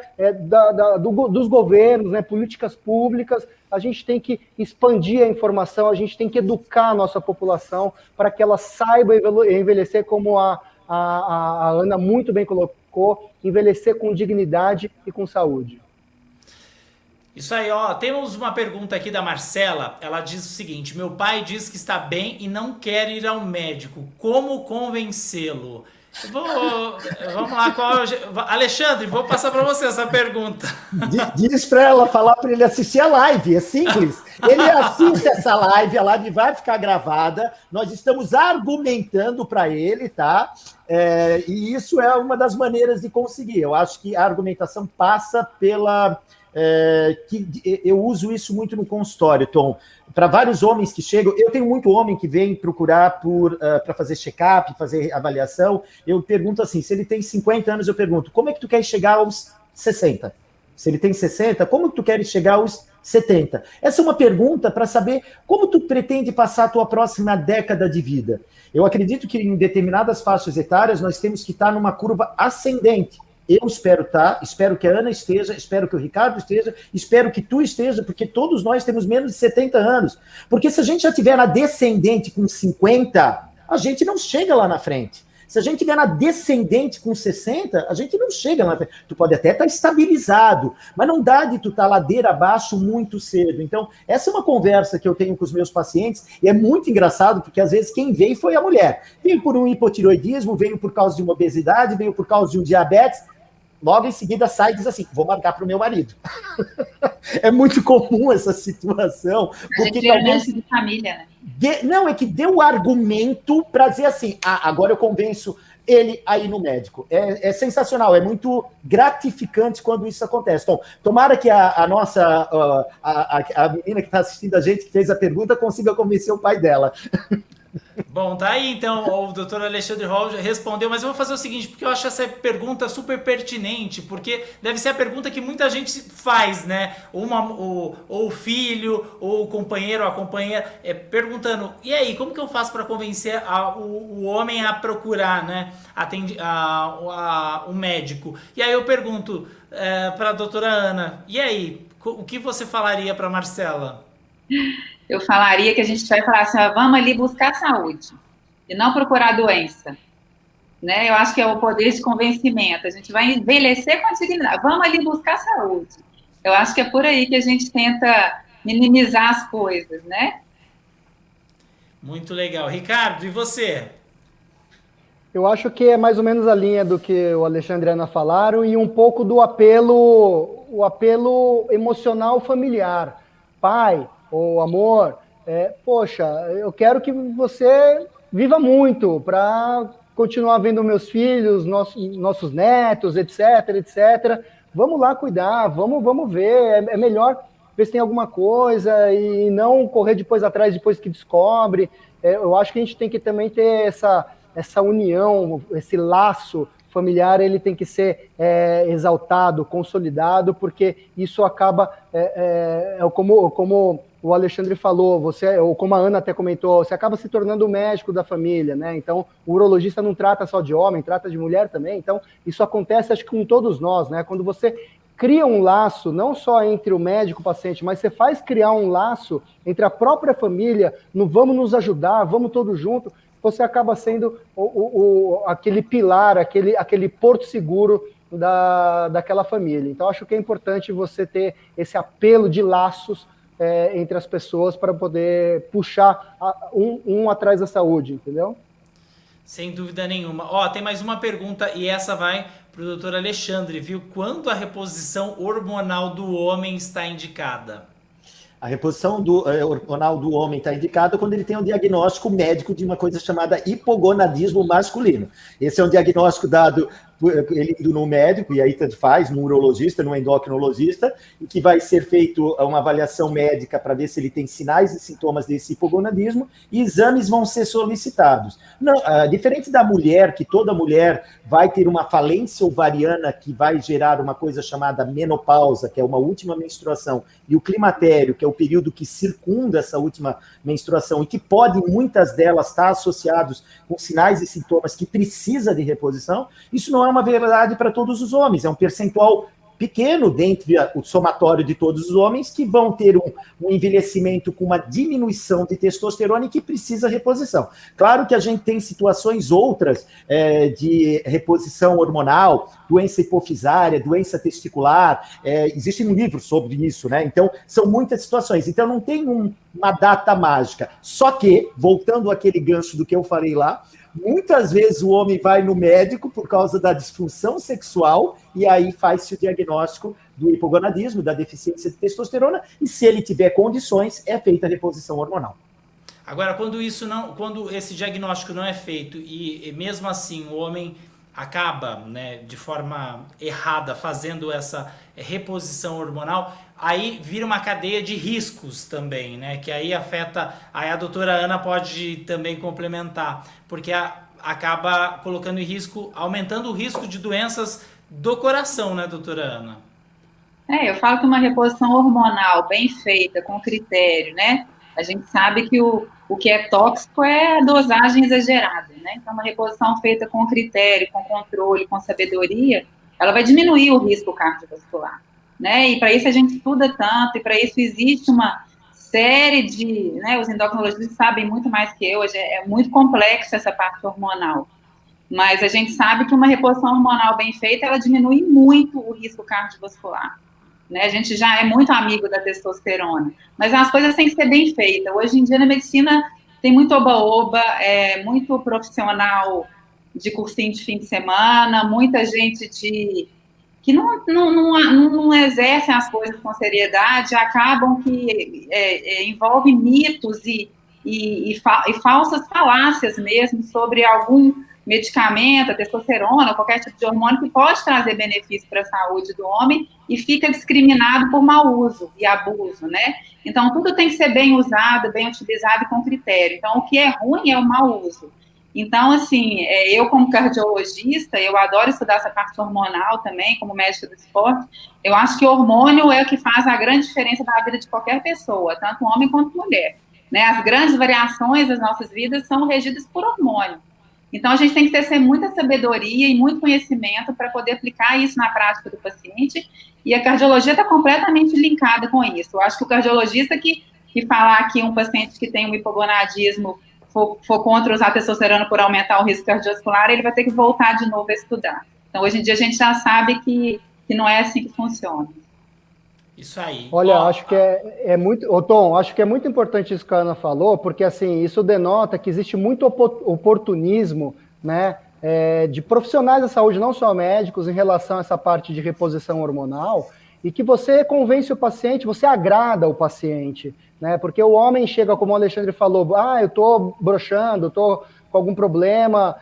Speaker 4: dos governos, né, políticas públicas. A gente tem que expandir a informação, a gente tem que educar a nossa população para que ela saiba envelhecer como a Ana muito bem colocou, envelhecer com dignidade e com saúde.
Speaker 1: Isso aí, ó. Temos uma pergunta aqui da Marcela. Ela diz o seguinte: meu pai diz que está bem e não quer ir ao médico. Como convencê-lo? Vamos lá, Alexandre, vou passar para você essa pergunta.
Speaker 2: Diz para ela, falar para ele assistir a live, é simples. Ele assiste essa live, a live vai ficar gravada, nós estamos argumentando para ele, tá? E isso é uma das maneiras de conseguir. Eu acho que a argumentação passa pela... eu uso isso muito no consultório, Tom. Para vários homens que chegam, eu tenho muito homem que vem procurar para fazer check-up, fazer avaliação. Eu pergunto assim: se ele tem 50 anos, eu pergunto, como é que tu quer chegar aos 60? Se ele tem 60, como que tu queres chegar aos 70? Essa é uma pergunta para saber como tu pretende passar a tua próxima década de vida. Eu acredito que em determinadas faixas etárias nós temos que estar numa curva ascendente. Eu espero espero que a Ana esteja, espero que o Ricardo esteja, espero que tu esteja, porque todos nós temos menos de 70 anos. Porque se a gente já estiver na descendente com 50, a gente não chega lá na frente. Se a gente estiver na descendente com 60, a gente não chega lá na frente. Tu pode até estar estabilizado, mas não dá de tu estar ladeira abaixo muito cedo. Então, essa é uma conversa que eu tenho com os meus pacientes, e é muito engraçado, porque às vezes quem veio foi a mulher. Veio por um hipotiroidismo, veio por causa de uma obesidade, veio por causa de um diabetes. Logo em seguida sai e diz assim: vou marcar para o meu marido. É muito comum essa situação.
Speaker 3: Porque talvez de família, né?
Speaker 2: Não, é que deu o argumento para dizer assim: agora eu convenço ele a ir no médico. É sensacional, é muito gratificante quando isso acontece. Então, tomara que a nossa, a menina que está assistindo a gente, que fez a pergunta, consiga convencer o pai dela.
Speaker 1: Bom, tá aí então, o doutor Alexandre Hall respondeu, mas eu vou fazer o seguinte, porque eu acho essa pergunta super pertinente, porque deve ser a pergunta que muita gente faz, né? Ou o filho, ou o companheiro, ou a companheira, perguntando, e aí, como que eu faço para convencer o homem a procurar, né, o médico? E aí eu pergunto para a doutora Ana, e aí, o que você falaria para Marcela?
Speaker 3: Eu falaria que a gente vai falar assim: vamos ali buscar saúde e não procurar doença, né? Eu acho que é o poder de convencimento. A gente vai envelhecer com dignidade. Vamos ali buscar saúde. Eu acho que é por aí que a gente tenta minimizar as coisas, né?
Speaker 1: Muito legal. Ricardo, e você?
Speaker 4: Eu acho que é mais ou menos a linha do que o Alexandre e a Ana falaram e um pouco do apelo emocional familiar. Pai, ou amor, poxa, eu quero que você viva muito, para continuar vendo meus filhos, nossos netos, etc, etc. Vamos lá cuidar, vamos ver, é melhor ver se tem alguma coisa e não correr depois atrás, depois que descobre. Eu acho que a gente tem que também ter essa união, esse laço familiar, ele tem que ser exaltado, consolidado, porque isso acaba, como o Alexandre falou, ou como a Ana até comentou, você acaba se tornando o médico da família, né? Então, o urologista não trata só de homem, trata de mulher também. Então, isso acontece, acho que com todos nós, né? Quando você cria um laço, não só entre o médico e o paciente, mas você faz criar um laço entre a própria família, no vamos nos ajudar, vamos todos juntos, você acaba sendo aquele pilar, aquele porto seguro daquela família. Então, acho que é importante você ter esse apelo de laços entre as pessoas para poder puxar um atrás da saúde, entendeu?
Speaker 1: Sem dúvida nenhuma. Tem mais uma pergunta e essa vai para o doutor Alexandre, viu? Quando a reposição hormonal do homem está indicada?
Speaker 2: A reposição hormonal do homem está indicada quando ele tem um diagnóstico médico de uma coisa chamada hipogonadismo masculino. Esse é um diagnóstico dado ele indo no médico, e aí tanto faz, no urologista, no endocrinologista, e que vai ser feito uma avaliação médica para ver se ele tem sinais e sintomas desse hipogonadismo, e exames vão ser solicitados. Não, diferente da mulher, que toda mulher vai ter uma falência ovariana que vai gerar uma coisa chamada menopausa, que é uma última menstruação, e o climatério, que é o período que circunda essa última menstruação, e que pode, muitas delas, estar associados com sinais e sintomas que precisa de reposição. Isso não é uma verdade para todos os homens, é um percentual pequeno dentre o somatório de todos os homens que vão ter um envelhecimento com uma diminuição de testosterona e que precisa reposição. Claro que a gente tem situações outras de reposição hormonal, doença hipofisária, doença testicular, existe um livro sobre isso, né? Então, são muitas situações. Então, não tem uma data mágica. Só que, voltando àquele gancho do que eu falei lá, muitas vezes o homem vai no médico por causa da disfunção sexual e aí faz-se o diagnóstico do hipogonadismo, da deficiência de testosterona, e se ele tiver condições, é feita a reposição hormonal.
Speaker 1: Agora, quando esse diagnóstico não é feito e mesmo assim o homem acaba, né, de forma errada fazendo essa reposição hormonal, aí vira uma cadeia de riscos também, né? Que aí afeta, aí a doutora Ana pode também complementar, porque acaba colocando em risco, aumentando o risco de doenças do coração, né, doutora Ana?
Speaker 3: Eu falo que uma reposição hormonal bem feita, com critério, né? A gente sabe que o que é tóxico é a dosagem exagerada, né? Então, uma reposição feita com critério, com controle, com sabedoria, ela vai diminuir o risco cardiovascular, né? E para isso a gente estuda tanto, e para isso existe uma série de, né? Os endocrinologistas sabem muito mais que eu, é muito complexa essa parte hormonal. Mas a gente sabe que uma reposição hormonal bem feita, ela diminui muito o risco cardiovascular. Né? A gente já é muito amigo da testosterona, mas as coisas têm que ser bem feitas. Hoje em dia, na medicina, tem muito oba-oba, muito profissional de cursinho de fim de semana, muita gente que não exerce as coisas com seriedade, acabam que envolve mitos e falsas falácias mesmo sobre algum medicamento, a testosterona, qualquer tipo de hormônio que pode trazer benefício para a saúde do homem e fica discriminado por mau uso e abuso, né? Então, tudo tem que ser bem usado, bem utilizado e com critério. Então, o que é ruim é o mau uso. Então, assim, eu como cardiologista, eu adoro estudar essa parte hormonal também, como médica do esporte. Eu acho que o hormônio é o que faz a grande diferença na vida de qualquer pessoa, tanto homem quanto mulher. Né? As grandes variações das nossas vidas são regidas por hormônio. Então, a gente tem que ter muita sabedoria e muito conhecimento para poder aplicar isso na prática do paciente, e a cardiologia está completamente linkada com isso. Eu acho que o cardiologista que falar que um paciente que tem um hipogonadismo for contra usar testosterona por aumentar o risco cardiovascular, ele vai ter que voltar de novo a estudar. Então, hoje em dia, a gente já sabe que não é assim que funciona.
Speaker 1: Isso aí.
Speaker 4: Olha, acho que é muito... Tom, acho que é muito importante isso que a Ana falou, porque, assim, isso denota que existe muito oportunismo, né, de profissionais da saúde, não só médicos, em relação a essa parte de reposição hormonal, e que você convence o paciente, você agrada o paciente, né, porque o homem chega, como o Alexandre falou, eu tô broxando, tô com algum problema,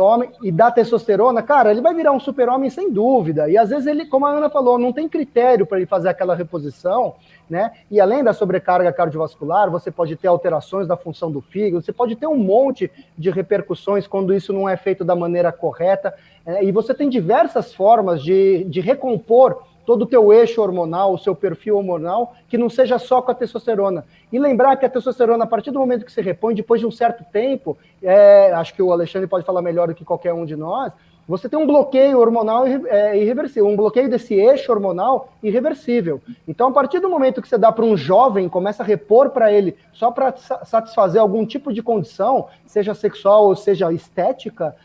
Speaker 4: homem, e dá testosterona, cara, ele vai virar um super-homem sem dúvida. E às vezes ele, como a Ana falou, não tem critério para ele fazer aquela reposição, né? E além da sobrecarga cardiovascular, você pode ter alterações da função do fígado, você pode ter um monte de repercussões quando isso não é feito da maneira correta. E você tem diversas formas de recompor todo o teu eixo hormonal, o seu perfil hormonal, que não seja só com a testosterona. E lembrar que a testosterona, a partir do momento que se repõe, depois de um certo tempo, acho que o Alexandre pode falar melhor do que qualquer um de nós, você tem um bloqueio hormonal irreversível, um bloqueio desse eixo hormonal irreversível. Então, a partir do momento que você dá para um jovem, começa a repor para ele, só para satisfazer algum tipo de condição, seja sexual ou seja estética,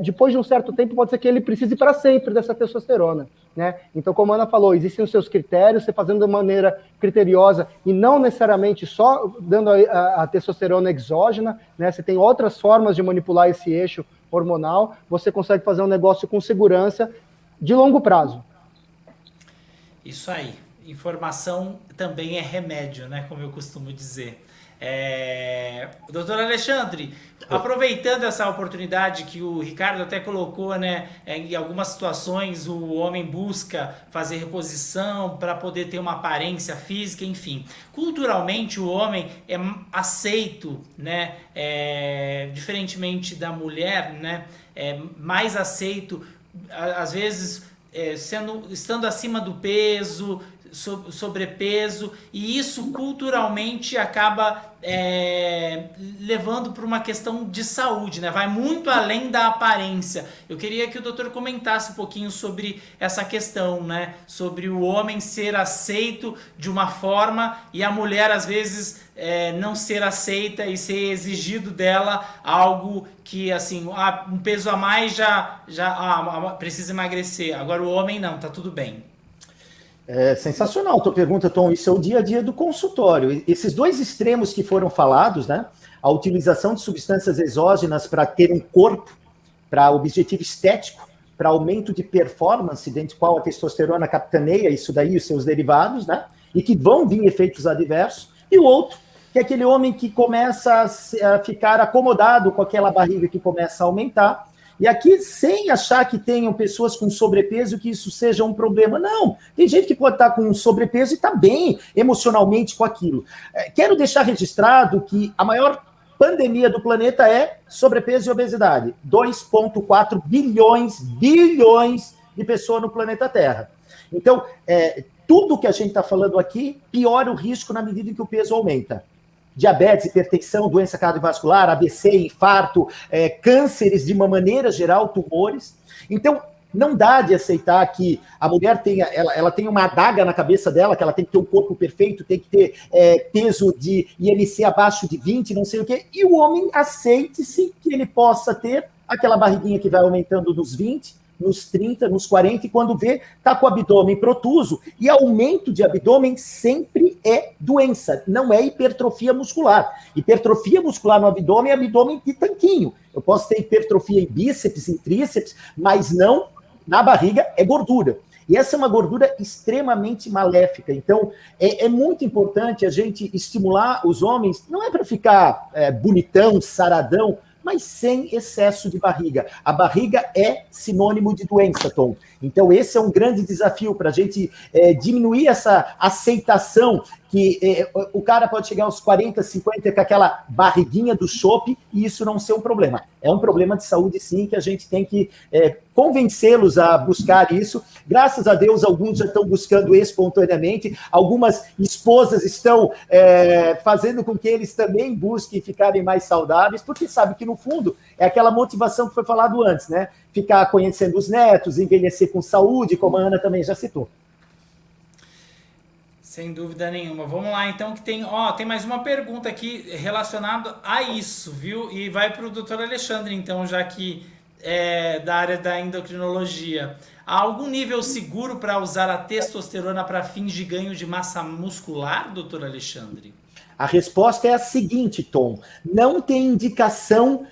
Speaker 4: depois de um certo tempo pode ser que ele precise para sempre dessa testosterona, né? Então, como a Ana falou, existem os seus critérios, você fazendo de maneira criteriosa e não necessariamente só dando a testosterona exógena, né? Você tem outras formas de manipular esse eixo hormonal, você consegue fazer um negócio com segurança de longo prazo.
Speaker 1: Isso aí. Informação também é remédio, né? Como eu costumo dizer. Doutor Alexandre, aproveitando essa oportunidade que o Ricardo até colocou, né? Em algumas situações o homem busca fazer reposição para poder ter uma aparência física, enfim. Culturalmente o homem é aceito, né? Diferentemente da mulher, né? É mais aceito, às vezes estando acima do peso, sobrepeso, e isso culturalmente acaba levando para uma questão de saúde, né? Vai muito além da aparência. Eu queria que o doutor comentasse um pouquinho sobre essa questão, né? Sobre o homem ser aceito de uma forma e a mulher às vezes não ser aceita e ser exigido dela algo que, assim, um peso a mais já precisa emagrecer. Agora o homem não, tá tudo bem.
Speaker 2: Sensacional a tua pergunta, Tom. Isso é o dia a dia do consultório. Esses dois extremos que foram falados, né? A utilização de substâncias exógenas para ter um corpo, para objetivo estético, para aumento de performance, dentro do qual a testosterona capitaneia isso daí, os seus derivados, né? E que vão vir efeitos adversos. E o outro, que é aquele homem que começa a ficar acomodado com aquela barriga que começa a aumentar. E aqui, sem achar que tenham pessoas com sobrepeso, que isso seja um problema. Não, tem gente que pode estar com sobrepeso e está bem emocionalmente com aquilo. Quero deixar registrado que a maior pandemia do planeta é sobrepeso e obesidade. 2,4 bilhões de pessoas no planeta Terra. Então, tudo que a gente está falando aqui piora o risco na medida em que o peso aumenta. Diabetes, hipertensão, doença cardiovascular, AVC, infarto, cânceres de uma maneira geral, tumores. Então, não dá de aceitar que a mulher ela tenha uma adaga na cabeça dela, que ela tem que ter um corpo perfeito, tem que ter peso de IMC abaixo de 20, não sei o quê, e o homem aceite-se que ele possa ter aquela barriguinha que vai aumentando nos 20, nos 30, nos 40, e quando vê, está com o abdômen protuso. E aumento de abdômen sempre é doença, não é hipertrofia muscular. Hipertrofia muscular no abdômen é abdômen de tanquinho. Eu posso ter hipertrofia em bíceps, em tríceps, mas não na barriga, é gordura. E essa é uma gordura extremamente maléfica. Então, é muito importante a gente estimular os homens, não é para ficar bonitão, saradão, mas sem excesso de barriga. A barriga é sinônimo de doença, Tom. Então, esse é um grande desafio para a gente diminuir essa aceitação que o cara pode chegar aos 40, 50 com aquela barriguinha do chope e isso não ser um problema. É um problema de saúde, sim, que a gente tem que convencê-los a buscar isso. Graças a Deus, alguns já estão buscando espontaneamente. Algumas esposas estão fazendo com que eles também busquem ficarem mais saudáveis, porque sabe que, no fundo, é aquela motivação que foi falado antes, né? Ficar conhecendo os netos, envelhecer com saúde, como a Ana também já citou.
Speaker 1: Sem dúvida nenhuma. Vamos lá, então, que tem mais uma pergunta aqui relacionada a isso, viu? E vai para o doutor Alexandre, então, já que é da área da endocrinologia. Há algum nível seguro para usar a testosterona para fins de ganho de massa muscular, doutor Alexandre?
Speaker 2: A resposta é a seguinte, Tom. Não tem indicação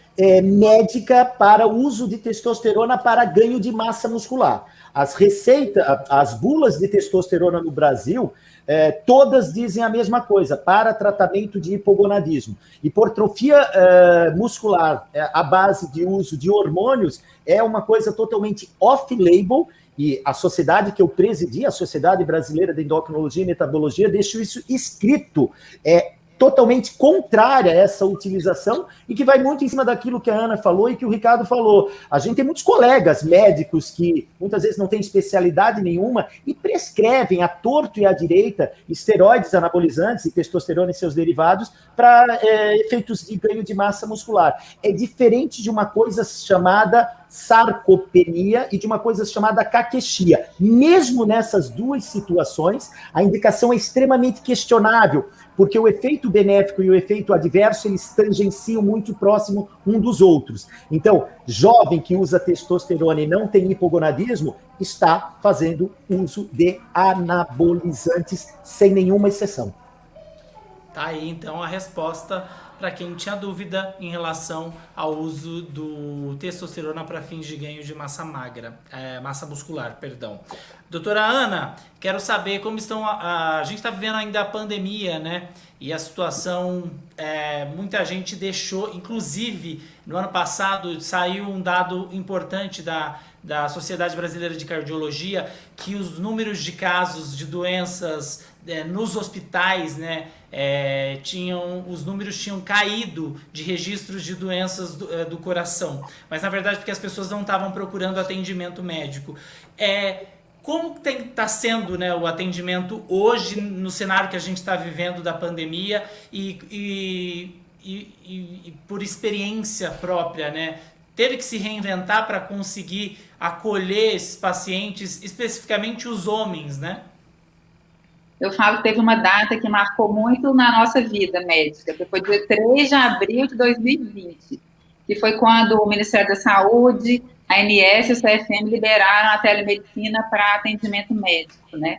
Speaker 2: médica para o uso de testosterona para ganho de massa muscular. As bulas de testosterona no Brasil, todas dizem a mesma coisa, para tratamento de hipogonadismo. Hipertrofia muscular à base de uso de hormônios é uma coisa totalmente off-label, e a sociedade que eu presidi, a Sociedade Brasileira de Endocrinologia e Metabologia, deixou isso escrito, totalmente contrária a essa utilização e que vai muito em cima daquilo que a Ana falou e que o Ricardo falou. A gente tem muitos colegas médicos que muitas vezes não têm especialidade nenhuma e prescrevem à torto e à direita esteroides anabolizantes e testosterona e seus derivados para efeitos de ganho de massa muscular. É diferente de uma coisa chamada sarcopenia e de uma coisa chamada caquexia. Mesmo nessas duas situações, a indicação é extremamente questionável, porque o efeito benéfico e o efeito adverso, eles tangenciam muito próximo um dos outros. Então, jovem que usa testosterona e não tem hipogonadismo, está fazendo uso de anabolizantes sem nenhuma exceção.
Speaker 1: Tá aí, então, a resposta para quem tinha dúvida em relação ao uso do testosterona para fins de ganho de massa muscular, perdão. Doutora Ana, quero saber como estão, a gente está vivendo ainda a pandemia, né? E a situação, muita gente deixou, inclusive no ano passado saiu um dado importante da Sociedade Brasileira de Cardiologia, que os números de casos de doenças nos hospitais, né, os números tinham caído de registros de doenças do coração, mas na verdade porque as pessoas não estavam procurando atendimento médico. Como está sendo, né, o atendimento hoje no cenário que a gente está vivendo da pandemia e por experiência própria, né? Teve que se reinventar para conseguir acolher esses pacientes, especificamente os homens, né?
Speaker 3: Eu falo que teve uma data que marcou muito na nossa vida médica, que foi dia 3 de abril de 2020, que foi quando o Ministério da Saúde, a ANS e o CFM liberaram a telemedicina para atendimento médico, né?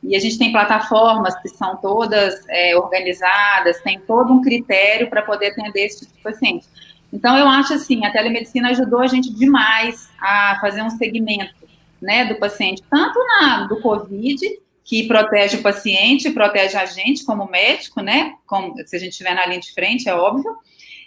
Speaker 3: E a gente tem plataformas que são todas organizadas, tem todo um critério para poder atender esse tipo de paciente. Então, eu acho assim, a telemedicina ajudou a gente demais a fazer um segmento, né, do paciente, tanto do COVID, que protege o paciente, protege a gente como médico, né, como, se a gente estiver na linha de frente, é óbvio,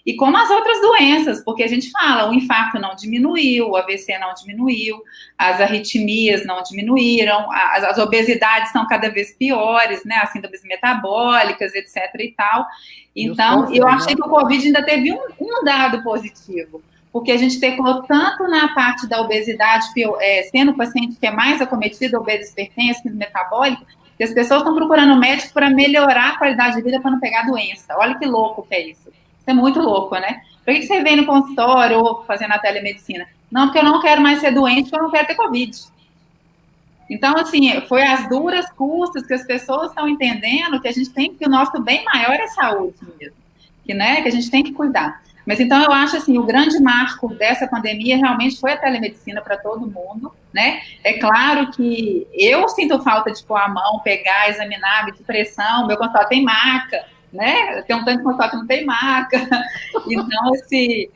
Speaker 3: e como as outras doenças, porque a gente fala, o infarto não diminuiu, o AVC não diminuiu, as arritmias não diminuíram, as obesidades estão cada vez piores, né, as síndromes metabólicas, etc. e tal. Então, eu achei que o Covid ainda teve um dado positivo, porque a gente teclou tanto na parte da obesidade, sendo o paciente que é mais acometido, obeso, hipertenso, metabólico, que as pessoas estão procurando médico para melhorar a qualidade de vida para não pegar doença. Olha que louco que é isso. Isso é muito louco, né? Por que você vem no consultório ou fazendo a telemedicina? Não, porque eu não quero mais ser doente, porque eu não quero ter Covid. Então, assim, foi às duras custas que as pessoas estão entendendo que a gente tem que o nosso bem maior é saúde mesmo, que a gente tem que cuidar. Mas então eu acho assim, o grande marco dessa pandemia realmente foi a telemedicina para todo mundo, né? É claro que eu sinto falta de pôr a mão, pegar, examinar, medir pressão, meu consultório tem maca, né? Tem um tanto de consultório que não tem maca. Então, assim,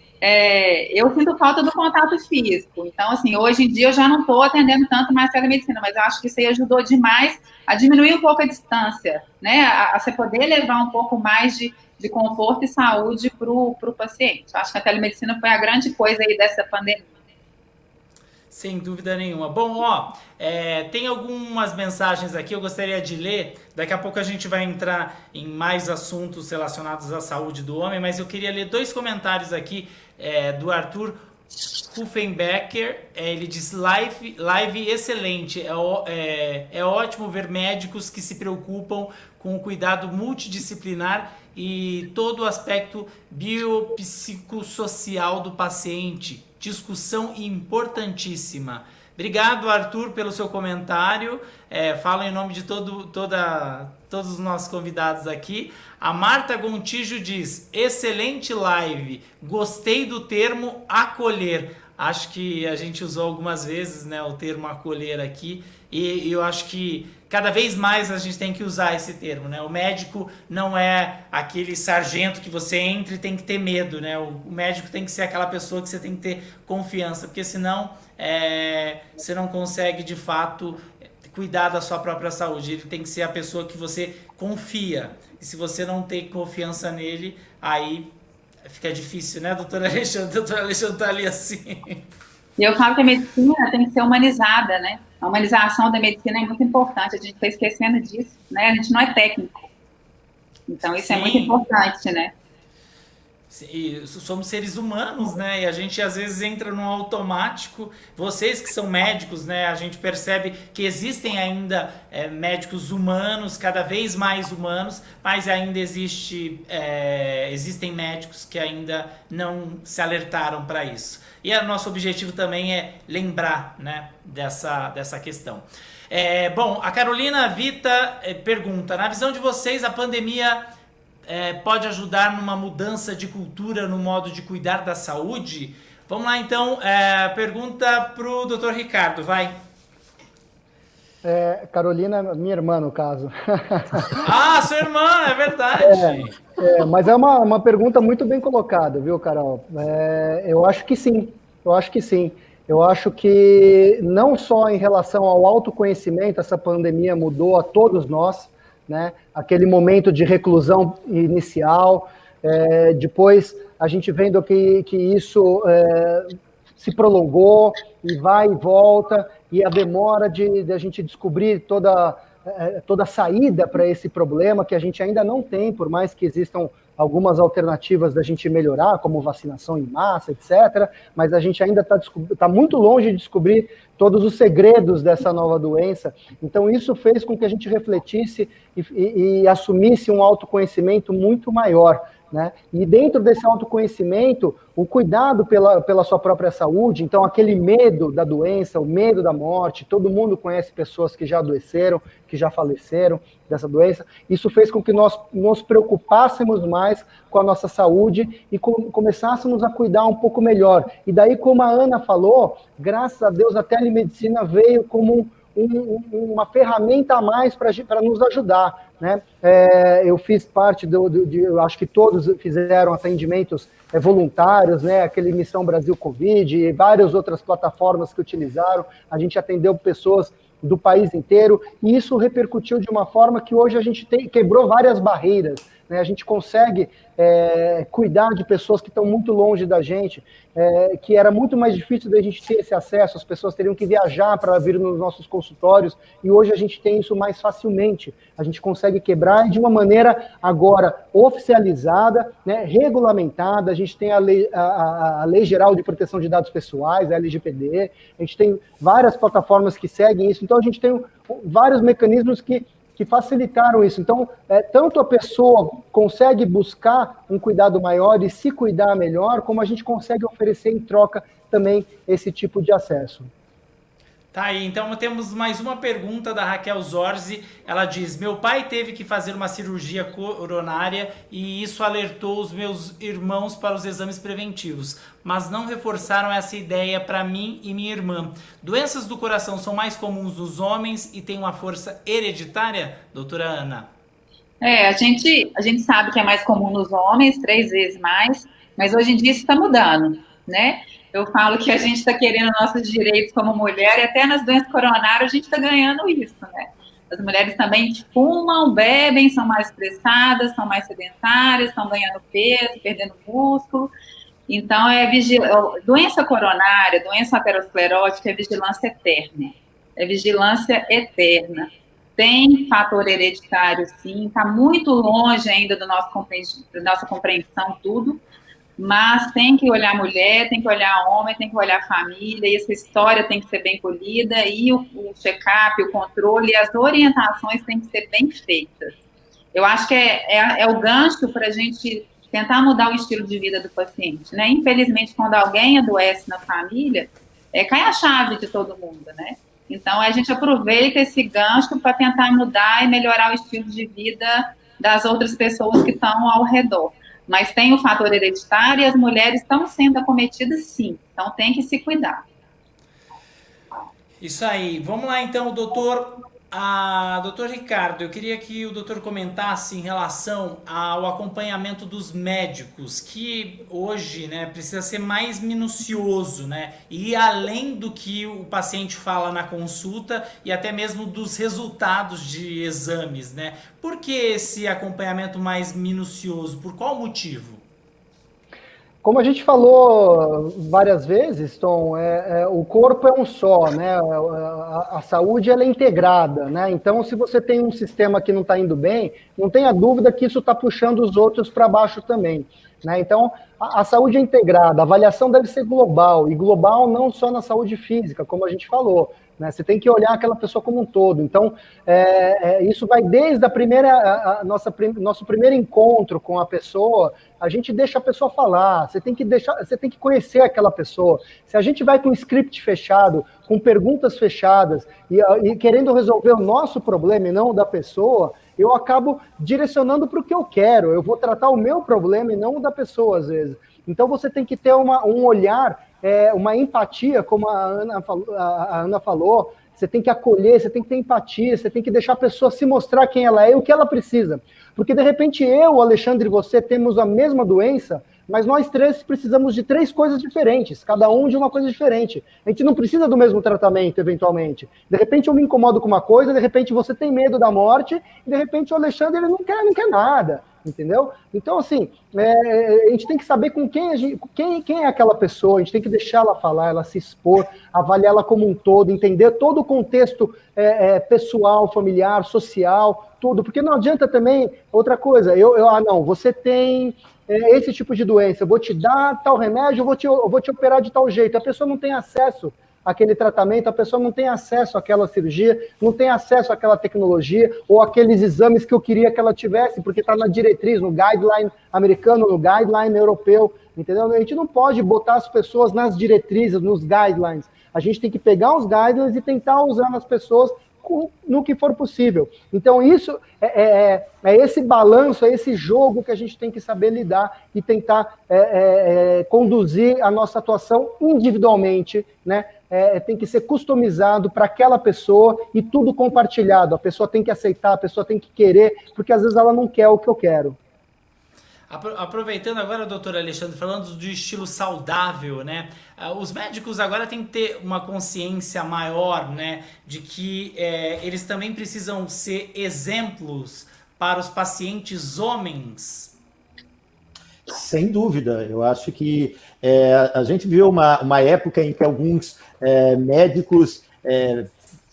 Speaker 3: eu sinto falta do contato físico. Então, assim, hoje em dia eu já não estou atendendo tanto mais telemedicina, mas eu acho que isso aí ajudou demais a diminuir um pouco a distância, né? A você poder levar um pouco mais de conforto e saúde para o paciente. Acho que a telemedicina foi a grande coisa aí dessa pandemia.
Speaker 1: Sem dúvida nenhuma. Bom, tem algumas mensagens aqui, eu gostaria de ler. Daqui a pouco a gente vai entrar em mais assuntos relacionados à saúde do homem, mas eu queria ler 2 comentários aqui do Arthur Huffenbecker. Ele diz, live excelente, é ótimo ver médicos que se preocupam com o cuidado multidisciplinar e todo o aspecto biopsicossocial do paciente. Discussão importantíssima. Obrigado, Arthur, pelo seu comentário. Falo em nome de todos os nossos convidados aqui. A Marta Gontijo diz, excelente live, gostei do termo acolher. acho que a gente usou algumas vezes, né, o termo acolher aqui, e eu acho que cada vez mais a gente tem que usar esse termo, né? O médico não é aquele sargento que você entra e tem que ter medo, né? O médico tem que ser aquela pessoa que você tem que ter confiança, porque senão você não consegue de fato cuidar da sua própria saúde. Ele tem que ser a pessoa que você confia. E se você não tem confiança nele, aí fica difícil, né, doutora Alexandre? Doutora Alexandre está ali assim.
Speaker 3: E eu falo que a medicina tem que ser humanizada, né? A humanização da medicina é muito importante, a gente está esquecendo disso, né? A gente não é técnico. Então, isso é muito importante, né?
Speaker 1: E somos seres humanos, né? E a gente às vezes entra num automático. Vocês que são médicos, né? A gente percebe que existem ainda médicos humanos, cada vez mais humanos, mas ainda existem médicos que ainda não se alertaram para isso. E o nosso objetivo também é lembrar, né, dessa questão. Bom, a Carolina Vita pergunta: na visão de vocês, a pandemia pode ajudar numa mudança de cultura no modo de cuidar da saúde? Vamos lá, então. Pergunta para o Dr. Ricardo, vai.
Speaker 4: Carolina, minha irmã, no caso.
Speaker 1: Ah, sua irmã, é verdade.
Speaker 4: Mas é uma pergunta muito bem colocada, viu, Carol? Eu acho que sim, Eu acho que não só em relação ao autoconhecimento, essa pandemia mudou a todos nós, né? Aquele momento de reclusão inicial, depois a gente vendo que isso se prolongou e vai e volta, e a demora de a gente descobrir toda a saída para esse problema, que a gente ainda não tem, por mais que existam algumas alternativas da gente melhorar, como vacinação em massa, etc., mas a gente ainda está muito longe de descobrir todos os segredos dessa nova doença. Então, isso fez com que a gente refletisse e assumisse um autoconhecimento muito maior, né? E dentro desse autoconhecimento, o cuidado pela sua própria saúde, então aquele medo da doença, o medo da morte, todo mundo conhece pessoas que já adoeceram, que já faleceram dessa doença, isso fez com que nós nos preocupássemos mais com a nossa saúde e começássemos a cuidar um pouco melhor. E daí, como a Ana falou, graças a Deus a telemedicina veio como uma ferramenta a mais para nos ajudar, né? Eu fiz parte eu acho que todos fizeram atendimentos voluntários, né? Aquele Missão Brasil Covid e várias outras plataformas que utilizaram. A gente atendeu pessoas do país inteiro e isso repercutiu de uma forma que hoje a gente quebrou várias barreiras, né? A gente consegue cuidar de pessoas que estão muito longe da gente, que era muito mais difícil da gente ter esse acesso, as pessoas teriam que viajar para vir nos nossos consultórios, e hoje a gente tem isso mais facilmente, a gente consegue quebrar de uma maneira agora oficializada, né, regulamentada, a gente tem a Lei Geral de Proteção de Dados Pessoais, a LGPD, a gente tem várias plataformas que seguem isso, então a gente tem vários mecanismos que facilitaram isso. Então, tanto a pessoa consegue buscar um cuidado maior e se cuidar melhor, como a gente consegue oferecer em troca também esse tipo de acesso.
Speaker 1: Tá aí, então temos mais uma pergunta da Raquel Zorzi. Ela diz: meu pai teve que fazer uma cirurgia coronária e isso alertou os meus irmãos para os exames preventivos, mas não reforçaram essa ideia para mim e minha irmã. Doenças do coração são mais comuns nos homens e têm uma força hereditária, doutora Ana?
Speaker 3: A gente sabe que é mais comum nos homens, 3 vezes mais, mas hoje em dia isso está mudando, né? Eu falo que a gente está querendo nossos direitos como mulher, e até nas doenças coronárias a gente está ganhando isso, né? As mulheres também fumam, bebem, são mais estressadas, são mais sedentárias, estão ganhando peso, perdendo músculo. Então, doença coronária, doença aterosclerótica é vigilância eterna. É vigilância eterna. Tem fator hereditário, sim, está muito longe ainda da nossa compreensão, tudo. Mas tem que olhar mulher, tem que olhar homem, tem que olhar família, e essa história tem que ser bem colhida, e o check-up, o controle, e as orientações têm que ser bem feitas. Eu acho que é o gancho para a gente tentar mudar o estilo de vida do paciente, né? Infelizmente, quando alguém adoece na família, cai a chave de todo mundo, né? Então, a gente aproveita esse gancho para tentar mudar e melhorar o estilo de vida das outras pessoas que estão ao redor. Mas tem o fator hereditário e as mulheres estão sendo acometidas sim, então tem que se cuidar.
Speaker 1: Isso aí. Vamos lá então, doutor. Doutor Ricardo, eu queria que o doutor comentasse em relação ao acompanhamento dos médicos, que hoje, né, precisa ser mais minucioso, né, e além do que o paciente fala na consulta e até mesmo dos resultados de exames, né? Por que esse acompanhamento mais minucioso? Por qual motivo?
Speaker 4: Como a gente falou várias vezes, Tom, o corpo é um só, né? A saúde ela é integrada, né? Então, se você tem um sistema que não está indo bem, não tenha dúvida que isso está puxando os outros para baixo também, né? Então, a saúde é integrada, a avaliação deve ser global, e global não só na saúde física, como a gente falou, né? Você tem que olhar aquela pessoa como um todo. Então, isso vai desde nosso primeiro encontro com a pessoa. A gente deixa a pessoa falar, você tem que conhecer aquela pessoa. Se a gente vai com um script fechado, com perguntas fechadas, e querendo resolver o nosso problema e não o da pessoa, eu acabo direcionando para o que eu quero. Eu vou tratar o meu problema e não o da pessoa, às vezes. Então você tem que ter um olhar, uma empatia, como a Ana falou. Você tem que acolher, você tem que ter empatia, você tem que deixar a pessoa se mostrar quem ela é e o que ela precisa. Porque, de repente, eu, o Alexandre e você temos a mesma doença, mas nós três precisamos de 3 coisas diferentes, cada um de uma coisa diferente. A gente não precisa do mesmo tratamento, eventualmente. De repente, eu me incomodo com uma coisa, de repente, você tem medo da morte, e, de repente, o Alexandre ele não quer nada. Entendeu? Então, assim, a gente tem que saber com quem é aquela pessoa, a gente tem que deixar ela falar, ela se expor, avaliar ela como um todo, entender todo o contexto pessoal, familiar, social, tudo, porque não adianta também, outra coisa, não, você tem esse tipo de doença, eu vou te dar tal remédio, eu vou te operar de tal jeito, a pessoa não tem acesso àquele tratamento, a pessoa não tem acesso àquela cirurgia, não tem acesso àquela tecnologia, ou aqueles exames que eu queria que ela tivesse, porque está na diretriz, no guideline americano, no guideline europeu, entendeu? A gente não pode botar as pessoas nas diretrizes, nos guidelines. A gente tem que pegar os guidelines e tentar usar nas pessoas no que for possível. Então, isso é esse balanço, é esse jogo que a gente tem que saber lidar e tentar conduzir a nossa atuação individualmente, né? Tem que ser customizado para aquela pessoa e tudo compartilhado. A pessoa tem que aceitar, a pessoa tem que querer, porque às vezes ela não quer o que eu quero.
Speaker 1: Aproveitando agora, doutor Alexandre, falando do estilo saudável, né? Os médicos agora têm que ter uma consciência maior, né? De que eles também precisam ser exemplos para os pacientes homens.
Speaker 2: Sem dúvida, eu acho que a gente viu uma época em que alguns médicos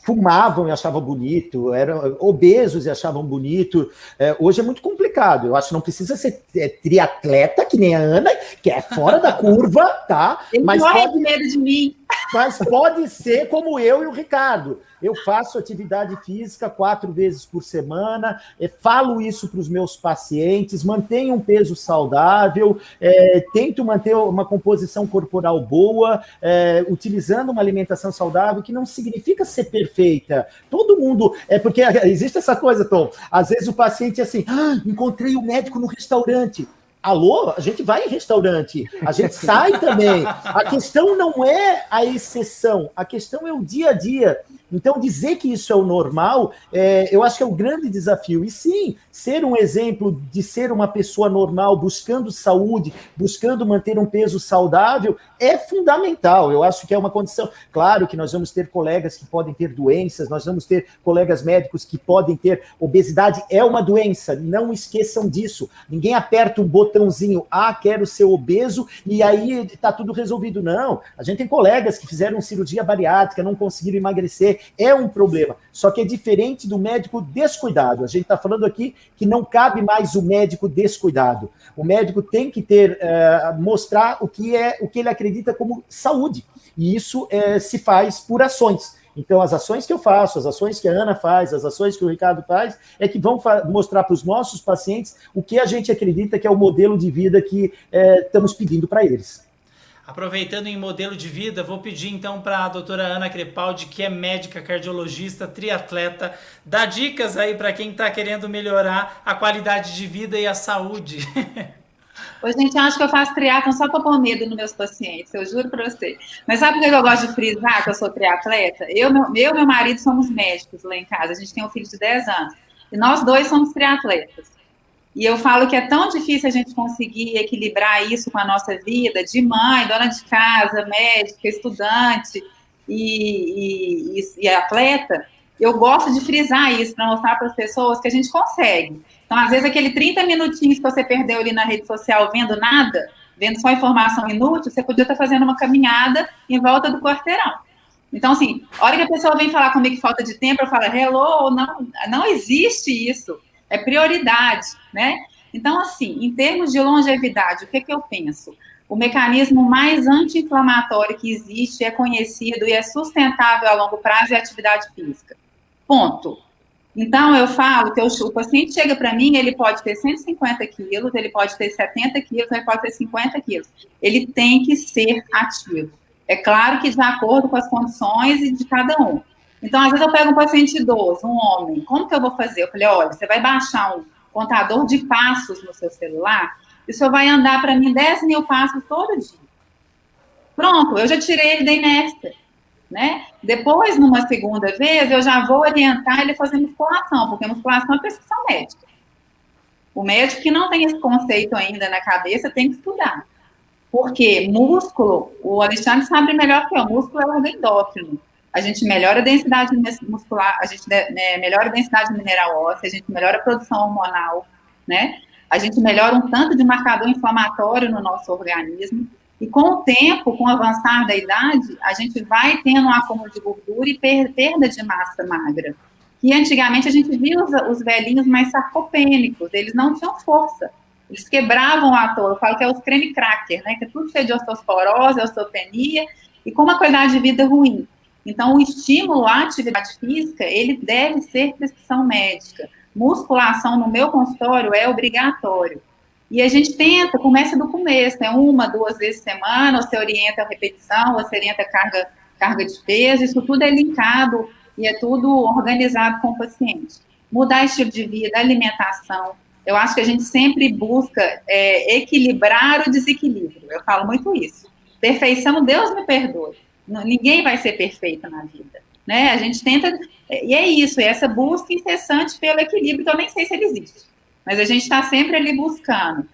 Speaker 2: fumavam e achavam bonito, eram obesos e achavam bonito. Hoje é muito complicado. Eu acho que não precisa ser triatleta, que nem a Ana, que é fora da curva, tá?
Speaker 3: Ele morre de medo de mim.
Speaker 2: Mas pode ser como eu e o Ricardo. Eu faço atividade física 4 vezes por semana, falo isso para os meus pacientes, mantenho um peso saudável, tento manter uma composição corporal boa, utilizando uma alimentação saudável, que não significa ser perfeita. Todo mundo... porque existe essa coisa, Tom, às vezes o paciente é assim, encontrei o médico no restaurante. Alô? A gente vai em restaurante, a gente sai também. A questão não é a exceção, a questão é o dia a dia. Então, dizer que isso é o normal, eu acho que é o grande desafio. E sim, ser um exemplo de ser uma pessoa normal, buscando saúde, buscando manter um peso saudável, é fundamental. Eu acho que é uma condição. Claro que nós vamos ter colegas que podem ter doenças, nós vamos ter colegas médicos que podem ter obesidade. É uma doença, não esqueçam disso. Ninguém aperta um botãozinho, quero ser obeso, e aí está tudo resolvido. Não, a gente tem colegas que fizeram cirurgia bariátrica, não conseguiram emagrecer, é um problema. Só que é diferente do médico descuidado. A gente está falando aqui que não cabe mais o médico descuidado. O médico tem que mostrar o que ele acredita como saúde. E isso se faz por ações. Então, as ações que eu faço, as ações que a Ana faz, as ações que o Ricardo faz, que vão mostrar para os nossos pacientes o que a gente acredita que é o modelo de vida que estamos pedindo para eles.
Speaker 1: Aproveitando em modelo de vida, vou pedir então para a doutora Ana Crepaldi, que é médica, cardiologista, triatleta, dar dicas aí para quem está querendo melhorar a qualidade de vida e a saúde.
Speaker 3: Hoje, gente, eu acho que eu faço triatlon só para pôr medo nos meus pacientes, eu juro para você. Mas sabe por que eu gosto de frisar que eu sou triatleta? Eu e meu marido somos médicos lá em casa, a gente tem um filho de 10 anos. E nós dois somos triatletas. E eu falo que é tão difícil a gente conseguir equilibrar isso com a nossa vida de mãe, dona de casa, médica, estudante e atleta. Eu gosto de frisar isso para mostrar para as pessoas que a gente consegue. Então, às vezes, aquele 30 minutinhos que você perdeu ali na rede social vendo nada, vendo só informação inútil, você podia estar fazendo uma caminhada em volta do quarteirão. Então, assim, a hora que a pessoa vem falar comigo que falta de tempo, eu falo, hello, não existe isso. É prioridade, né? Então, assim, em termos de longevidade, o que eu penso? O mecanismo mais anti-inflamatório que existe, é conhecido e é sustentável a longo prazo é a atividade física. Ponto. Então, eu falo que o paciente chega para mim, ele pode ter 150 quilos, ele pode ter 70 quilos, ele pode ter 50 quilos. Ele tem que ser ativo. É claro que de acordo com as condições de cada um. Então, às vezes eu pego um paciente idoso, um homem, como que eu vou fazer? Eu falei, olha, você vai baixar um contador de passos no seu celular e o senhor vai andar para mim 10 mil passos todo dia. Pronto, eu já tirei ele da inércia. Né? Depois, numa segunda vez, eu já vou orientar ele a fazer musculação, porque musculação é prescrição médica. O médico que não tem esse conceito ainda na cabeça tem que estudar. Porque músculo, o Alexandre sabe melhor que eu, músculo é órgão endócrino. A gente melhora a densidade muscular, a gente melhora a densidade mineral óssea, a gente melhora a produção hormonal, né? A gente melhora um tanto de marcador inflamatório no nosso organismo. E com o tempo, com o avançar da idade, a gente vai tendo um acúmulo de gordura e perda de massa magra. E antigamente a gente via os velhinhos mais sarcopênicos, eles não tinham força. Eles quebravam o ator, eu falo que é os creme cracker, né? Que é tudo cheio de osteoporose, osteopenia, e com uma qualidade de vida ruim. Então, o estímulo à atividade física, ele deve ser prescrição médica. Musculação no meu consultório é obrigatório. E a gente tenta, começa do começo, né? 1, 2 vezes por semana, você orienta a repetição, você orienta a carga de peso, isso tudo é linkado e é tudo organizado com o paciente. Mudar estilo de vida, alimentação. Eu acho que a gente sempre busca equilibrar o desequilíbrio. Eu falo muito isso. Perfeição, Deus me perdoe. Ninguém vai ser perfeito na vida, né? A gente tenta, e é isso, é essa busca incessante pelo equilíbrio, que eu nem sei se ele existe, mas a gente está sempre ali buscando.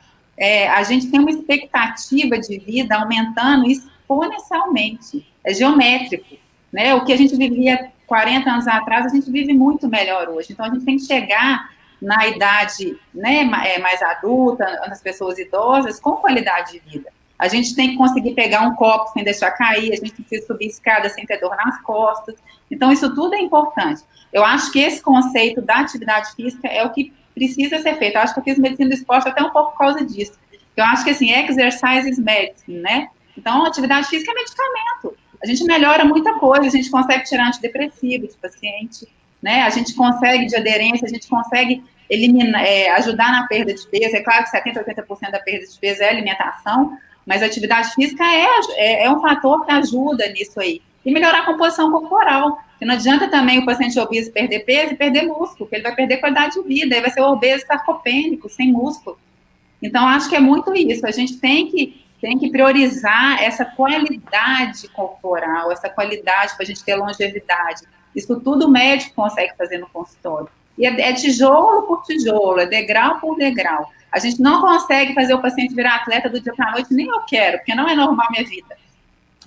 Speaker 3: A gente tem uma expectativa de vida aumentando exponencialmente, é geométrico, né? O que a gente vivia 40 anos atrás, a gente vive muito melhor hoje, então a gente tem que chegar na idade, né, mais adulta, nas pessoas idosas, com qualidade de vida. A gente tem que conseguir pegar um copo sem deixar cair, a gente precisa subir escada sem ter dor nas costas. Então, isso tudo é importante. Eu acho que esse conceito da atividade física é o que precisa ser feito. Eu acho que eu fiz medicina do esporte até um pouco por causa disso. Eu acho que, assim, exercise is medicine, né? Então, atividade física é medicamento. A gente melhora muita coisa, a gente consegue tirar antidepressivo de paciente, né? A gente consegue de aderência, a gente consegue eliminar, ajudar na perda de peso. É claro que 70%, 80% da perda de peso é alimentação, mas a atividade física é um fator que ajuda nisso aí. E melhorar a composição corporal. Porque não adianta também o paciente obeso perder peso e perder músculo, porque ele vai perder qualidade de vida, aí vai ser obeso sarcopênico, sem músculo. Então, acho que é muito isso. A gente tem que priorizar essa qualidade corporal, essa qualidade para a gente ter longevidade. Isso tudo o médico consegue fazer no consultório. E é tijolo por tijolo, é degrau por degrau. A gente não consegue fazer o paciente virar atleta do dia para a noite, nem eu quero, porque não é normal minha vida.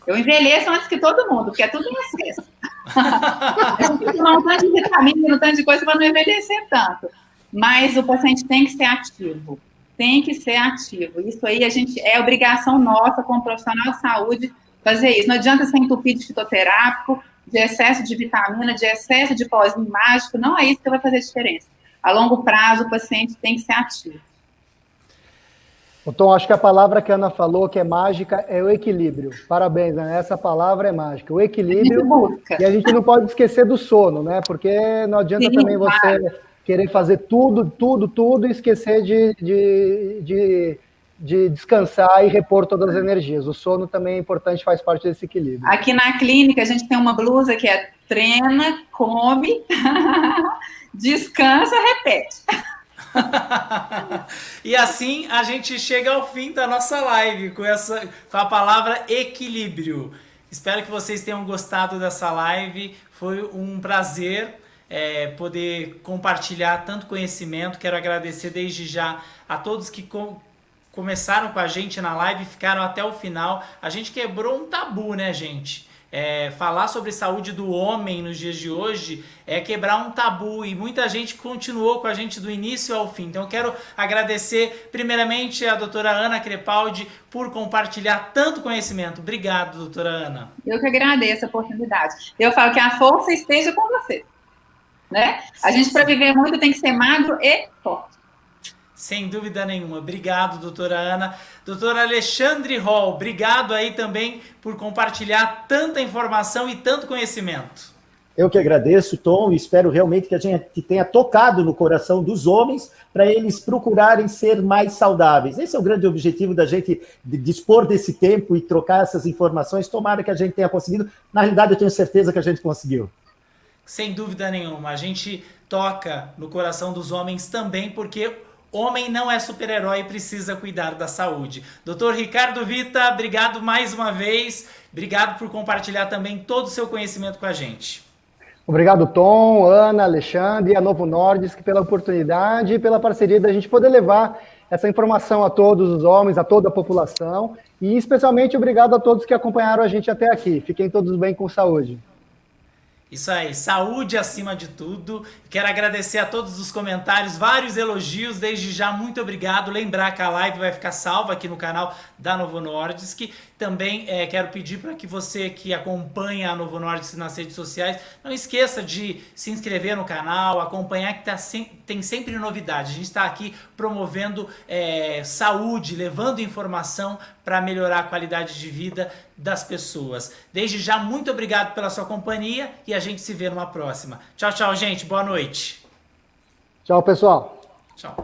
Speaker 3: Eu envelheço antes que todo mundo, porque é tudo em excesso. A gente tem que tomar um tanto de vitamina, um tanto de coisa para não envelhecer tanto. Mas o paciente tem que ser ativo. Tem que ser ativo. Isso aí é obrigação nossa, como profissional de saúde, fazer isso. Não adianta ser entupido de fitoterápico, de excesso de vitamina, de excesso de pozinho mágico. Não é isso que vai fazer diferença. A longo prazo, o paciente tem que ser ativo.
Speaker 4: Tom, acho que a palavra que a Ana falou, que é mágica, é o equilíbrio. Parabéns, Ana. Essa palavra é mágica. O equilíbrio, e a gente não pode esquecer do sono, né? Porque não adianta também você querer fazer tudo e esquecer de descansar e repor todas as energias. O sono também é importante, faz parte desse equilíbrio.
Speaker 3: Aqui na clínica, a gente tem uma blusa que é treina, come, descansa, repete.
Speaker 1: E assim a gente chega ao fim da nossa live com a palavra equilíbrio. Espero que vocês tenham gostado dessa live. Foi um prazer poder compartilhar tanto conhecimento. Quero agradecer desde já a todos que começaram com a gente na live e ficaram até o final. A gente quebrou um tabu, né, gente? Falar sobre saúde do homem nos dias de hoje é quebrar um tabu, e muita gente continuou com a gente do início ao fim. Então eu quero agradecer primeiramente a doutora Ana Crepaldi por compartilhar tanto conhecimento. Obrigado, doutora Ana.
Speaker 3: Eu que agradeço a oportunidade. Eu falo que a força esteja com você, né? A gente, para viver muito, tem que ser magro e forte.
Speaker 1: Sem dúvida nenhuma. Obrigado, doutora Ana. Doutor Alexandre Hall, obrigado aí também por compartilhar tanta informação e tanto conhecimento.
Speaker 2: Eu que agradeço, Tom, e espero realmente que a gente tenha tocado no coração dos homens para eles procurarem ser mais saudáveis. Esse é o grande objetivo da gente dispor desse tempo e trocar essas informações. Tomara que a gente tenha conseguido. Na realidade, eu tenho certeza que a gente conseguiu.
Speaker 1: Sem dúvida nenhuma. A gente toca no coração dos homens também, porque homem não é super-herói e precisa cuidar da saúde. Doutor Ricardo Vita, obrigado mais uma vez. Obrigado por compartilhar também todo o seu conhecimento com a gente.
Speaker 4: Obrigado, Tom, Ana, Alexandre e a Novo Nordisk pela oportunidade e pela parceria da gente poder levar essa informação a todos os homens, a toda a população. E especialmente obrigado a todos que acompanharam a gente até aqui. Fiquem todos bem com saúde.
Speaker 1: Isso aí, saúde acima de tudo. Quero agradecer a todos os comentários, vários elogios, desde já, muito obrigado. Lembrar que a live vai ficar salva aqui no canal da Novo Nordisk. Também quero pedir para que você que acompanha a Novo Nordisk nas redes sociais, não esqueça de se inscrever no canal, acompanhar que tem sempre novidade. A gente está aqui promovendo saúde, levando informação para melhorar a qualidade de vida das pessoas. Desde já, muito obrigado pela sua companhia e a gente se vê numa próxima. Tchau, tchau, gente. Boa noite.
Speaker 4: Tchau, pessoal.
Speaker 1: Tchau.